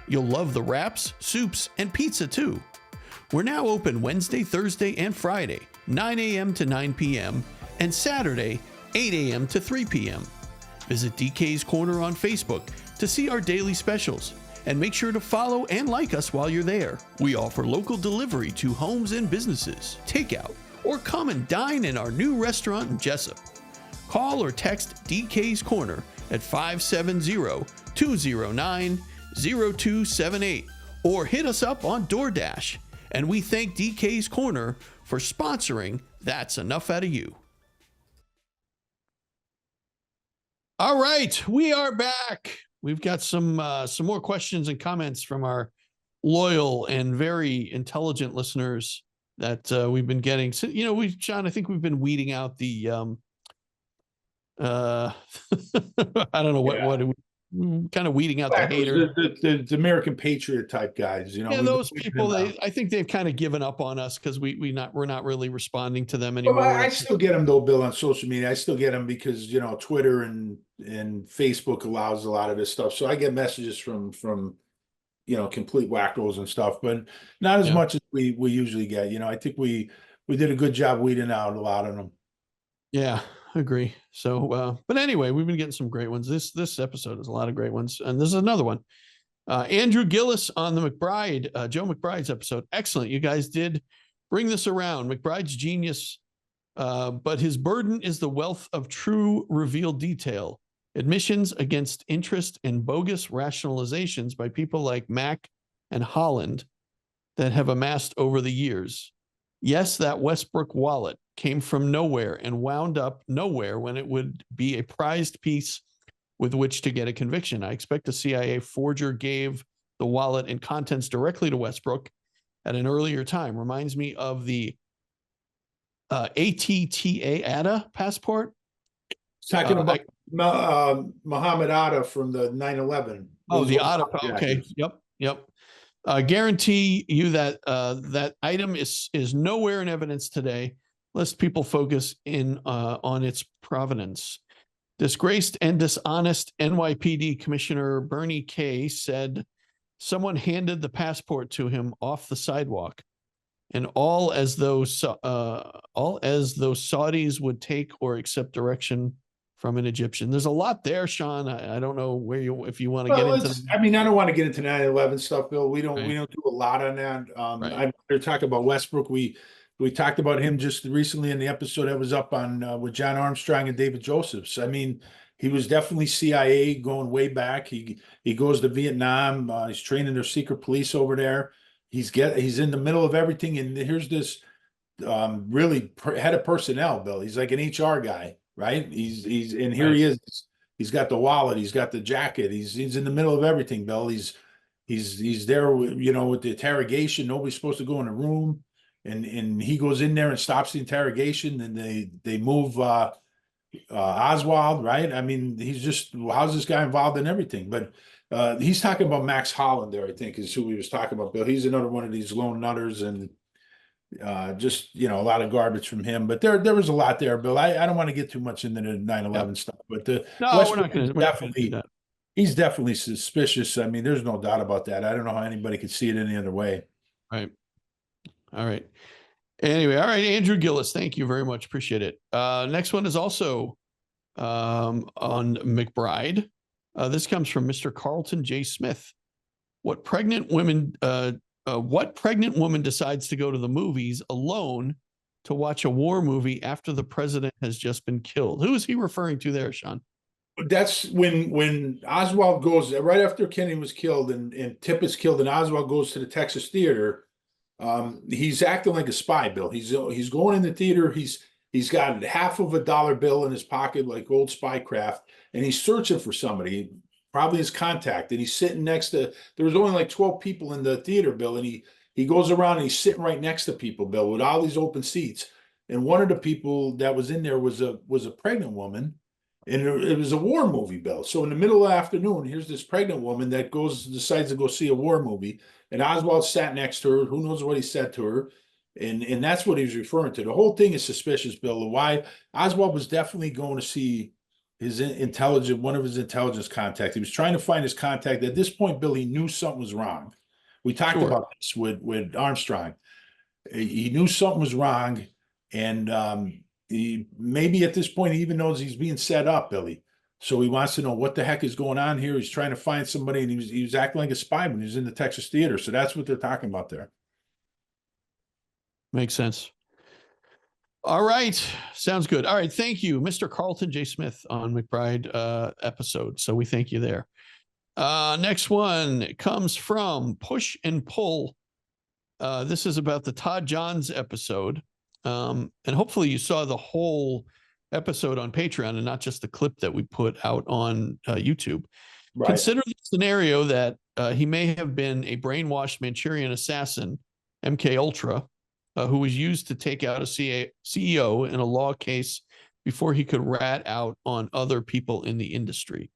You'll love the wraps, soups, and pizza too. We're now open Wednesday, Thursday, and Friday, 9 a.m. to 9 p.m., and Saturday, 8 a.m. to 3 p.m. Visit DK's Corner on Facebook to see our daily specials, and make sure to follow and like us while you're there. We offer local delivery to homes and businesses, takeout, or come and dine in our new restaurant in Jessup. Call or text DK's Corner at 570-209-0278 or hit us up on DoorDash. And we thank DK's Corner for sponsoring That's Enough Out of You. All right, we are back. We've got some more questions and comments from our loyal and very intelligent listeners that we've been getting. So, John, I think we've been weeding out the I don't know what kind of weeding out the hater, the American patriot type guys. Yeah, those people. I think they've kind of given up on us because we're not really responding to them anymore. Well, I still get them though, Bill, on social media. I still get them because Twitter and Facebook allows a lot of this stuff. So I get messages from complete wackos and stuff, but not as much as we usually get. I think we did a good job weeding out a lot of them. Yeah, agree. So, but anyway, we've been getting some great ones. This episode is a lot of great ones, and this is another one. Andrew Gillis on the McBride, Joe McBride's episode. Excellent. You guys did bring this around. McBride's genius, but his burden is the wealth of true revealed detail, admissions against interest, and bogus rationalizations by people like Mack and Holland that have amassed over the years. Yes, that Westbrook wallet came from nowhere and wound up nowhere when it would be a prized piece with which to get a conviction. I expect the CIA forger gave the wallet and contents directly to Westbrook at an earlier time. Reminds me of the ATA passport. Talking about Muhammad Atta from the 9/11. Oh, the Atta. Okay. Yep. Guarantee you that that item is nowhere in evidence today, lest people focus in on its provenance. Disgraced and dishonest NYPD Commissioner Bernie Kay said someone handed the passport to him off the sidewalk, and all as though Saudis would take or accept direction from an Egyptian. There's a lot there, Sean. I don't know if you want to get into. I don't want to get into 9/11 stuff, Bill. We don't do a lot on that. I'm going to talk about Westbrook. We talked about him just recently in the episode that was up on with John Armstrong and David Josephs. He was definitely CIA going way back. He goes to Vietnam. He's training their secret police over there. He's in the middle of everything. And here's this really head of personnel, Bill. He's like an HR guy. Right. He is. He's got the wallet. He's got the jacket. He's in the middle of everything, Bill. He's there, with the interrogation. Nobody's supposed to go in the room, and he goes in there and stops the interrogation. And they move Oswald. Right. He's just, how's this guy involved in everything? But he's talking about Max Holland there, I think, is who he was talking about, Bill. He's another one of these lone nutters, and just a lot of garbage from him, but there was a lot there, Bill. I don't want to get too much into the 9/11 stuff, but we're not going to. He's definitely suspicious. There's no doubt about that. I don't know how anybody could see it any other way. Right. All right. Anyway, all right, Andrew Gillis, thank you very much. Appreciate it. Next one is also on McBride. This comes from Mr. Carlton J. Smith. What pregnant woman decides to go to the movies alone to watch a war movie after the president has just been killed? Who is he referring to there, Sean? That's when Oswald goes right after Kennedy was killed and Tippett's killed and Oswald goes to the Texas Theater. He's acting like a spy, Bill. He's going in the theater. He's got half of a dollar bill in his pocket, like old spy craft, and he's searching for somebody, probably his contact. And he's sitting next to. There was only like 12 people in the theater, Bill, and he goes around and he's sitting right next to people, Bill, with all these open seats. And one of the people that was in there was a pregnant woman. And it was a war movie, Bill. So in the middle of the afternoon, here's this pregnant woman that decides to go see a war movie. And Oswald sat next to her. Who knows what he said to her? And that's what he was referring to. The whole thing is suspicious, Bill. Why Oswald was definitely going to see one of his intelligence contacts. He was trying to find his contact. At this point, Bill, he knew something was wrong. We talked about this with Armstrong. He knew something was wrong. And he maybe at this point he even knows he's being set up, Billy. So he wants to know what the heck is going on here. He's trying to find somebody, and he was acting like a spy when he was in the Texas Theater. So that's what they're talking about there. Makes sense. All right. Sounds good. All right. Thank you, Mr. Carlton J. Smith on McBride episode. So we thank you there. Next one comes from Push and Pull. This is about the Todd Johns episode. And hopefully you saw the whole episode on Patreon and not just the clip that we put out on YouTube. Right. Consider the scenario that he may have been a brainwashed Manchurian assassin, MK Ultra, who was used to take out a CEO in a law case before he could rat out on other people in the industry.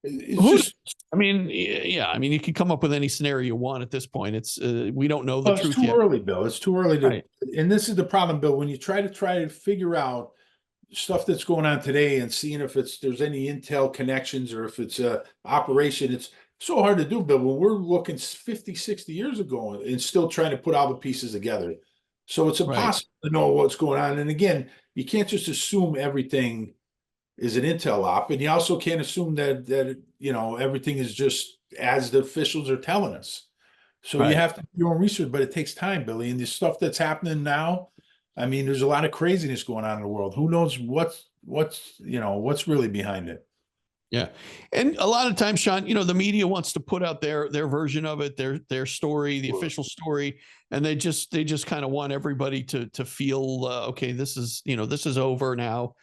I mean, you can come up with any scenario you want at this point. It's we don't know the truth yet. It's too early, Bill. It's too early to. Right. And this is the problem, Bill. When you try to figure out stuff that's going on today and seeing if there's any intel connections or if it's a operation, it's so hard to do, Bill. When we're looking 50, 60 years ago and still trying to put all the pieces together, so it's impossible to know what's going on. And again, you can't just assume everything is an intel op, and you also can't assume that everything is just as the officials are telling us. So you have to do your own research, but it takes time, Billy. And the stuff that's happening now, I mean, there's a lot of craziness going on in the world. Who knows what's really behind it? Yeah, and a lot of times, Sean, the media wants to put out their version of it, their story, the official story, and they just kind of want everybody to feel okay, this is over now.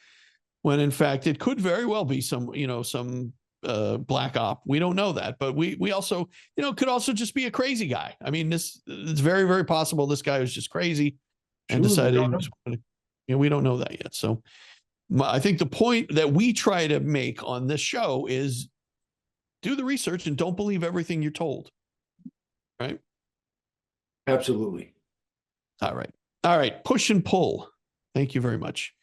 When in fact it could very well be some black op. We don't know that, but we also, could also just be a crazy guy. I mean, it's very, very possible this guy was just crazy and decided we don't know that yet. So I think the point that we try to make on this show is do the research and don't believe everything you're told. Right? Absolutely. All right. Push and pull. Thank you very much.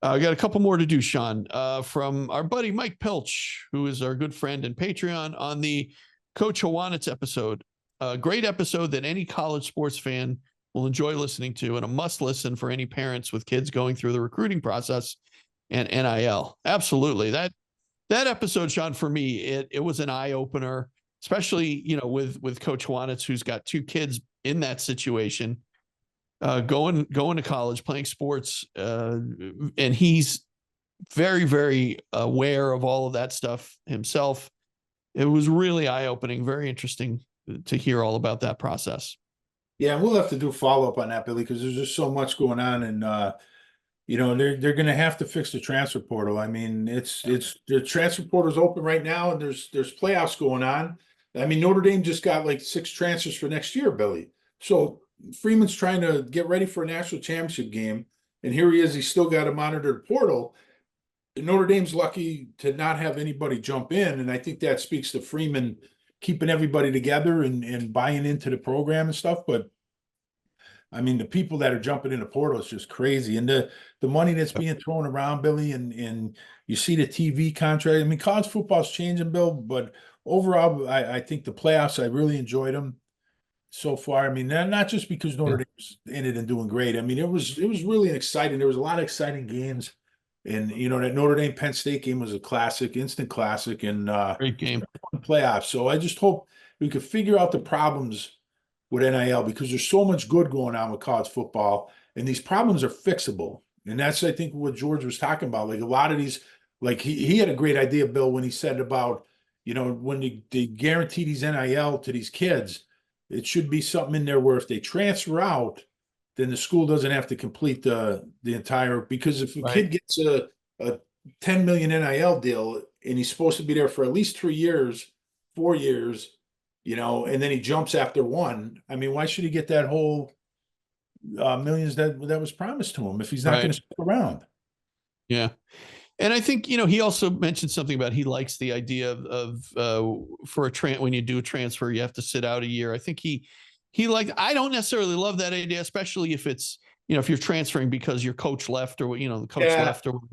I got a couple more to do, Sean, from our buddy Mike Pilch, who is our good friend and Patreon, on the Coach Hawanitz episode. A great episode that any college sports fan will enjoy listening to, and a must listen for any parents with kids going through the recruiting process and NIL. Absolutely. That episode, Sean, for me, it was an eye opener, especially, with Coach Hawanitz, who's got two kids in that situation. Going to college, playing sports, and he's very, very aware of all of that stuff himself. It was really eye-opening, very interesting to hear all about that process. Yeah, we'll have to do follow-up on that, Billy, because there's just so much going on, and they're going to have to fix the transfer portal. I mean, it's the transfer portal's open right now, and there's playoffs going on. I mean, Notre Dame just got like 6 transfers for next year, Billy. So Freeman's trying to get ready for a national championship game, and here he is. He's still got to monitor the portal. Notre Dame's lucky to not have anybody jump in, and I think that speaks to Freeman keeping everybody together and buying into the program and stuff. But I mean, the people that are jumping in the portal is just crazy, and the money that's being thrown around, Billy, and you see the TV contract. I mean, college football's changing, Bill, but overall, I think the playoffs, I really enjoyed them so far. I mean, not just because Notre Dame's in it and doing great. I mean, it was really exciting. There was a lot of exciting games, And that Notre Dame Penn State game was a classic, instant classic, and Great game. playoffs. So I just hope we could figure out the problems with NIL, because there's so much good going on with college football, and these problems are fixable. And that's, I think, what George was talking about. Like a lot of these, like he had a great idea, Bill, when he said about, when they guarantee these NIL to these kids, it should be something in there where if they transfer out, then the school doesn't have to complete the entire, because if a kid gets a 10 million NIL deal and he's supposed to be there for at least 3 years, 4 years, and then he jumps after one. I mean, why should he get that whole millions that was promised to him if he's not going to stick around? Yeah. And I think, he also mentioned something about he likes the idea of for when you do a transfer, you have to sit out a year. I think he I don't necessarily love that idea, especially if it's, if you're transferring because your coach left or, the coach left or whatever.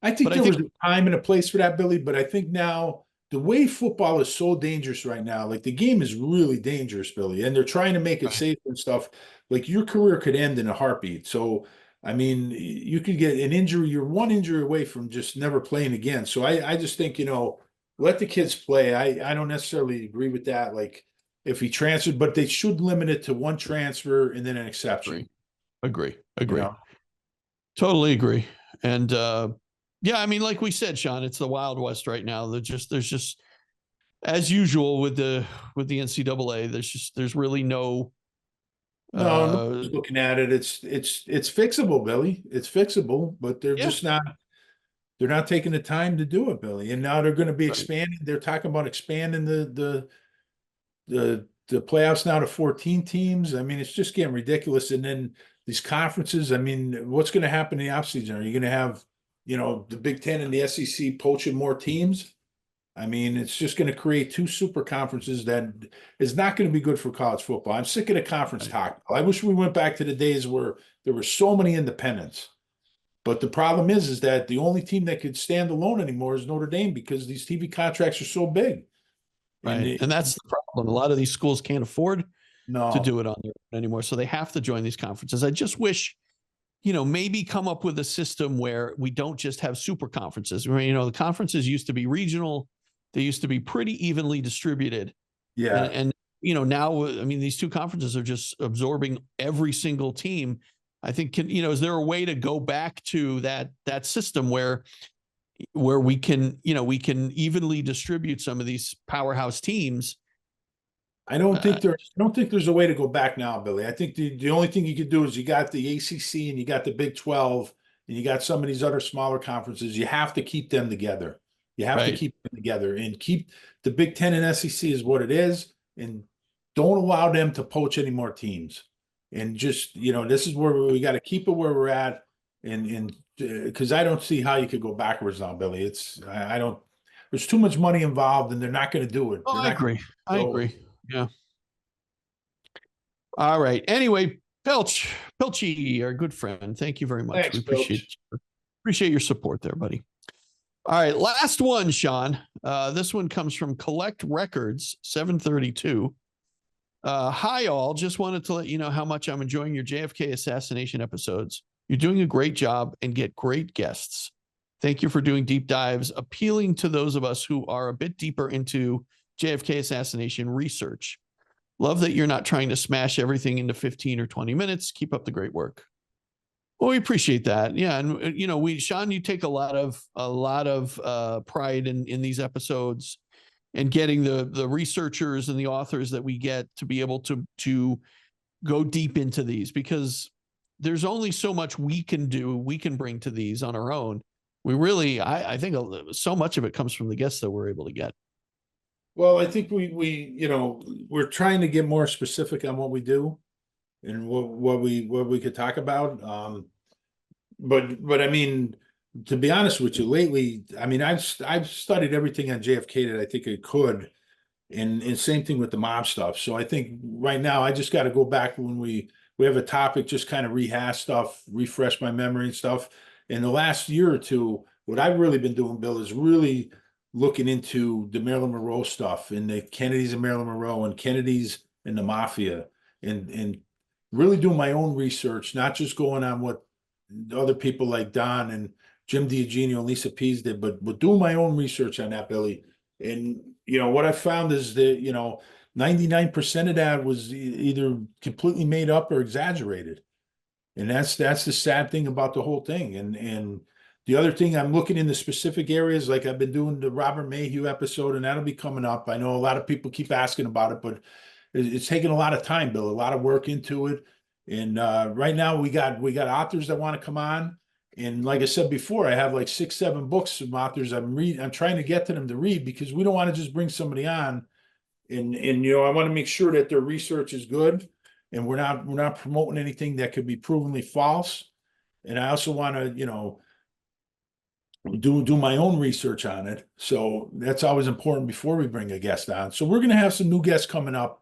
I think there was a time and a place for that, Billy, but I think now the way football is so dangerous right now, like the game is really dangerous, Billy, and they're trying to make it safe and stuff. Like your career could end in a heartbeat. So, I mean, you could get an injury. You're one injury away from just never playing again. So I just think, let the kids play. I don't necessarily agree with that. Like if he transferred, but they should limit it to one transfer and then an exception. Agree. Totally agree. And, yeah, I mean, like we said, Sean, it's the Wild West right now. There's just as usual with the NCAA. There's really no. Looking at it, it's fixable, Billy. It's fixable, but they're just not. They're not taking the time to do it, Billy. And now they're going to be expanding. They're talking about expanding the playoffs now to 14 teams. I mean, it's just getting ridiculous. And then these conferences. I mean, what's going to happen in the offseason? Are you going to have the Big Ten and the SEC poaching more teams? I mean, it's just going to create two super conferences that is not going to be good for college football. I'm sick of the conference talk. I wish we went back to the days where there were so many independents. But the problem is that the only team that could stand alone anymore is Notre Dame, because these TV contracts are so big. Right. And that's the problem. A lot of these schools can't afford to do it on their own anymore. So they have to join these conferences. I just wish, maybe come up with a system where we don't just have super conferences. Where, the conferences used to be regional. They used to be pretty evenly distributed. Yeah. And now, I mean, these two conferences are just absorbing every single team. I think, is there a way to go back to that system where we can evenly distribute some of these powerhouse teams? I don't think there's a way to go back now, Billy. I think the only thing you could do is you got the ACC and you got the Big 12 and you got some of these other smaller conferences. You have to keep them together. You have to keep them together and keep the Big 10 and SEC is what it is, and don't allow them to poach any more teams. And just, this is where we got to keep it where we're at. And because I don't see how you could go backwards now, Billy. I don't, there's too much money involved and they're not going to do it. Oh, I agree. Yeah. All right. Anyway, Pilchy, our good friend. Thank you very much. Thanks, we appreciate your support there, buddy. All right. Last one, Sean. This one comes from Collect Records 732. Hi, all. Just wanted to let you know how much I'm enjoying your JFK assassination episodes. You're doing a great job and get great guests. Thank you for doing deep dives, appealing to those of us who are a bit deeper into JFK assassination research. Love that you're not trying to smash everything into 15 or 20 minutes. Keep up the great work. Well, we appreciate that. Yeah. And, Sean, you take a lot of pride in these episodes and getting the researchers and the authors that we get to be able to go deep into these, because there's only so much we can bring to these on our own. We really, I think so much of it comes from the guests that we're able to get. Well, I think we're trying to get more specific on what we do and what we could talk about. But I mean, to be honest with you, lately, I mean, I've studied everything on JFK that I think I could, and same thing with the mob stuff. So I think right now I just got to go back when we have a topic, just kind of rehash stuff, refresh my memory and stuff. In the last year or two, what I've really been doing, Bill, is really looking into the Marilyn Monroe stuff and the Kennedys and Marilyn Monroe and Kennedys and the mafia, and really doing my own research, not just going on what other people like Don and Jim Diogenio and Lisa Pease did, but doing my own research on that, Billy. And, what I found is that, 99% of that was either completely made up or exaggerated. And that's the sad thing about the whole thing. And the other thing, I'm looking into specific areas, like I've been doing the Robert Mayhew episode, and that'll be coming up. I know a lot of people keep asking about it, but it's taking a lot of time, Bill, a lot of work into it. And right now we got authors that want to come on. And like I said before, I have like 6, 7 books from authors I'm trying to get to them to read, because we don't want to just bring somebody on and I want to make sure that their research is good, and we're not promoting anything that could be provenly false. And I also want to, do my own research on it. So that's always important before we bring a guest on. So we're going to have some new guests coming up.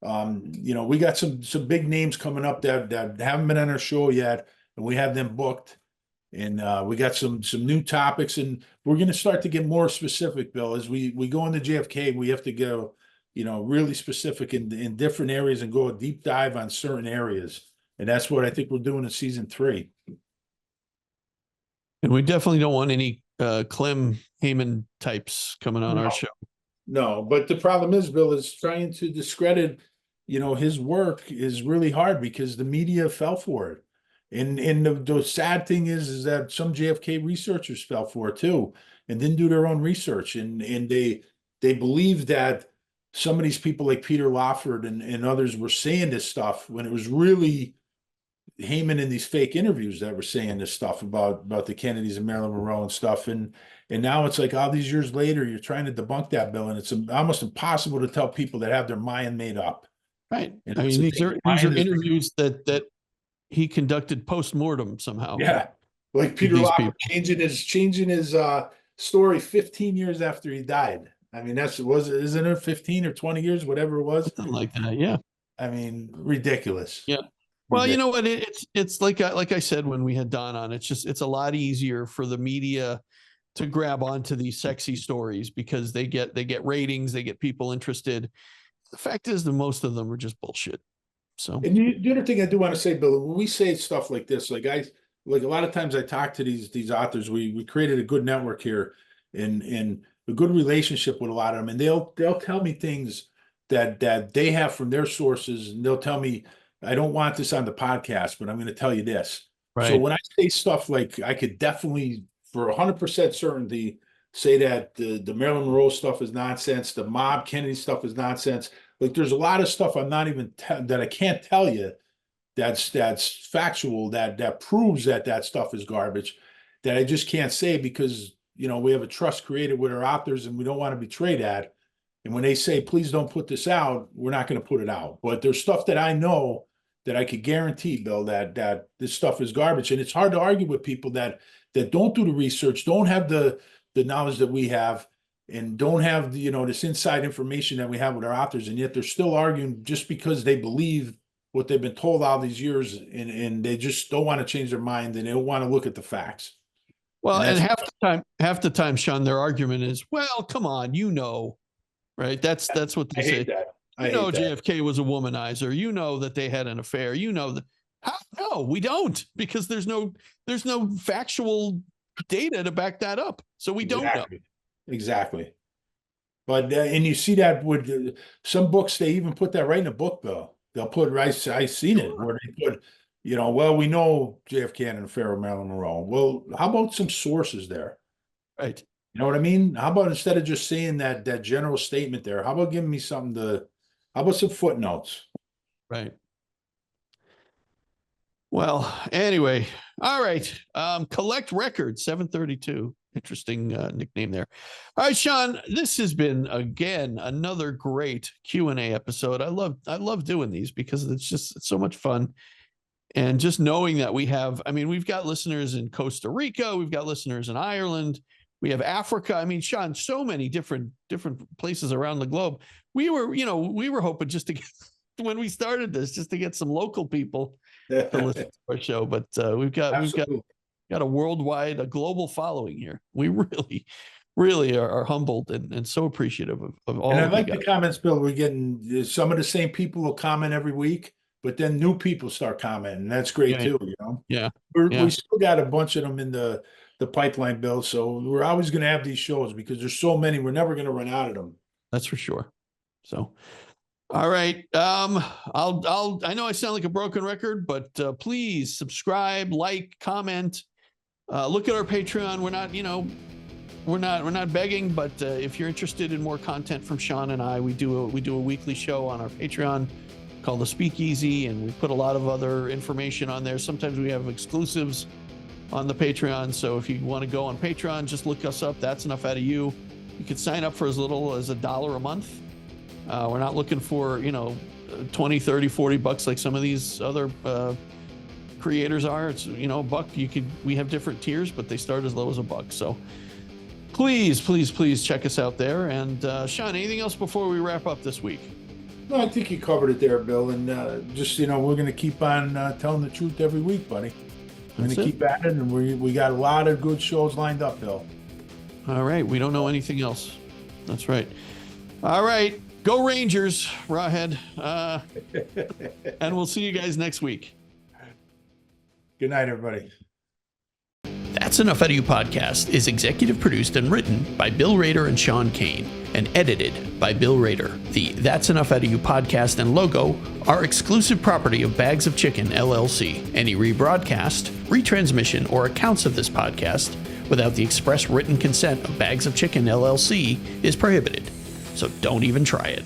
We got some big names coming up that haven't been on our show yet, and we have them booked. And we got some new topics, and we're going to start to get more specific, Bill. As we go into JFK, we have to go, really specific in different areas and go a deep dive on certain areas. And that's what I think we're doing in season 3. And we definitely don't want any Clem Heyman types coming on our show. No, but the problem is, Bill, is trying to discredit, his work is really hard because the media fell for it. And the sad thing is that some JFK researchers fell for it too, and didn't do their own research. And they believed that some of these people like Peter Lawford and others were saying this stuff when it was really Heyman in these fake interviews that were saying this stuff about the Kennedys and Marilyn Monroe and stuff. And now it's like all these years later, you're trying to debunk that, Bill, and it's almost impossible to tell people that have their mind made up. Right. I mean, these are interviews that he conducted post-mortem somehow. Yeah. Like Peter Lawford changing his story 15 years after he died. I mean, isn't it 15 or 20 years, whatever it was? Something like that. Yeah. I mean, ridiculous. Yeah. Well, you know what? It's like I said when we had Don on. It's a lot easier for the media to grab onto these sexy stories because they get ratings, they get people interested. The fact is that most of them are just bullshit. So, and the other thing I do want to say, Bill, when we say stuff like this, like a lot of times I talk to these authors. We created a good network here and a good relationship with a lot of them, and they'll tell me things that they have from their sources, and they'll tell me, I don't want this on the podcast, but I'm going to tell you this. Right. So when I say stuff like, I could definitely, for 100% certainty, say that the Marilyn Monroe stuff is nonsense, the Mob Kennedy stuff is nonsense. Like there's a lot of stuff I'm not even that I can't tell you that's factual, that proves that stuff is garbage, that I just can't say because we have a trust created with our authors and we don't want to betray that. And when they say, please don't put this out, we're not going to put it out. But there's stuff that I know that I could guarantee, Bill, that this stuff is garbage. And it's hard to argue with people that don't do the research, don't have the knowledge that we have, and don't have this inside information that we have with our authors, and yet they're still arguing just because they believe what they've been told all these years, and they just don't want to change their mind and they don't want to look at the facts. Well, and half the time, Sean, their argument is, well, come on, right? That's what they say. JFK was a womanizer. That they had an affair. That. No, we don't, because there's no factual data to back that up. So we don't know. Exactly. But and you see that with some books, they even put that right in a book, Bill. They'll put I seen it where they put, well, we know JFK had an affair with Marilyn Monroe. Well, how about some sources there? Right. You know what I mean? How about instead of just saying that general statement there, how about giving me how about some footnotes? Right. Well, anyway, all right. Collect Records 732. Interesting nickname there. All right, Sean, this has been again another great Q&A episode. I love doing these because it's so much fun. And just knowing that we've got listeners in Costa Rica, we've got listeners in Ireland, we have Africa. I mean, Sean, so many different places around the globe. We were hoping just to get, when we started this, just to get some local people to listen to our show, but we've got a worldwide, a global following here. We really are humbled and so appreciative of all. And I like the comments, Bill. We're getting some of the same people will comment every week, but then new people start commenting. That's great too. Yeah. We still got a bunch of them in the the pipeline, Bill. So we're always going to have these shows because there's so many. We're never going to run out of them. That's for sure. So, all right. I know I sound like a broken record, but please subscribe, like, comment, look at our Patreon. We're not begging, but if you're interested in more content from Sean and I, we do a weekly show on our Patreon called The Speakeasy, and we put a lot of other information on there. Sometimes we have exclusives on the Patreon. So if you want to go on Patreon, just look us up. That's Enough Out of You. You could sign up for as little as $1 a month. We're not looking for, 20, 30, 40 bucks like some of these other creators are. It's, a buck. We have different tiers, but they start as low as $1. So please check us out there. And Sean, anything else before we wrap up this week? No, I think you covered it there, Bill. And we're going to keep on telling the truth every week, buddy. We're going to keep at it, and we got a lot of good shows lined up, Bill. All right. We don't know anything else. That's right. All right. Go Rangers, Rawhead. And we'll see you guys next week. Good night, everybody. That's Enough Out of You podcast is executive produced and written by Bill Rader and Sean Kane and edited by Bill Rader. The That's Enough Out of You podcast and logo are exclusive property of Bags of Chicken, LLC. Any rebroadcast, retransmission, or accounts of this podcast without the express written consent of Bags of Chicken, LLC is prohibited. So don't even try it.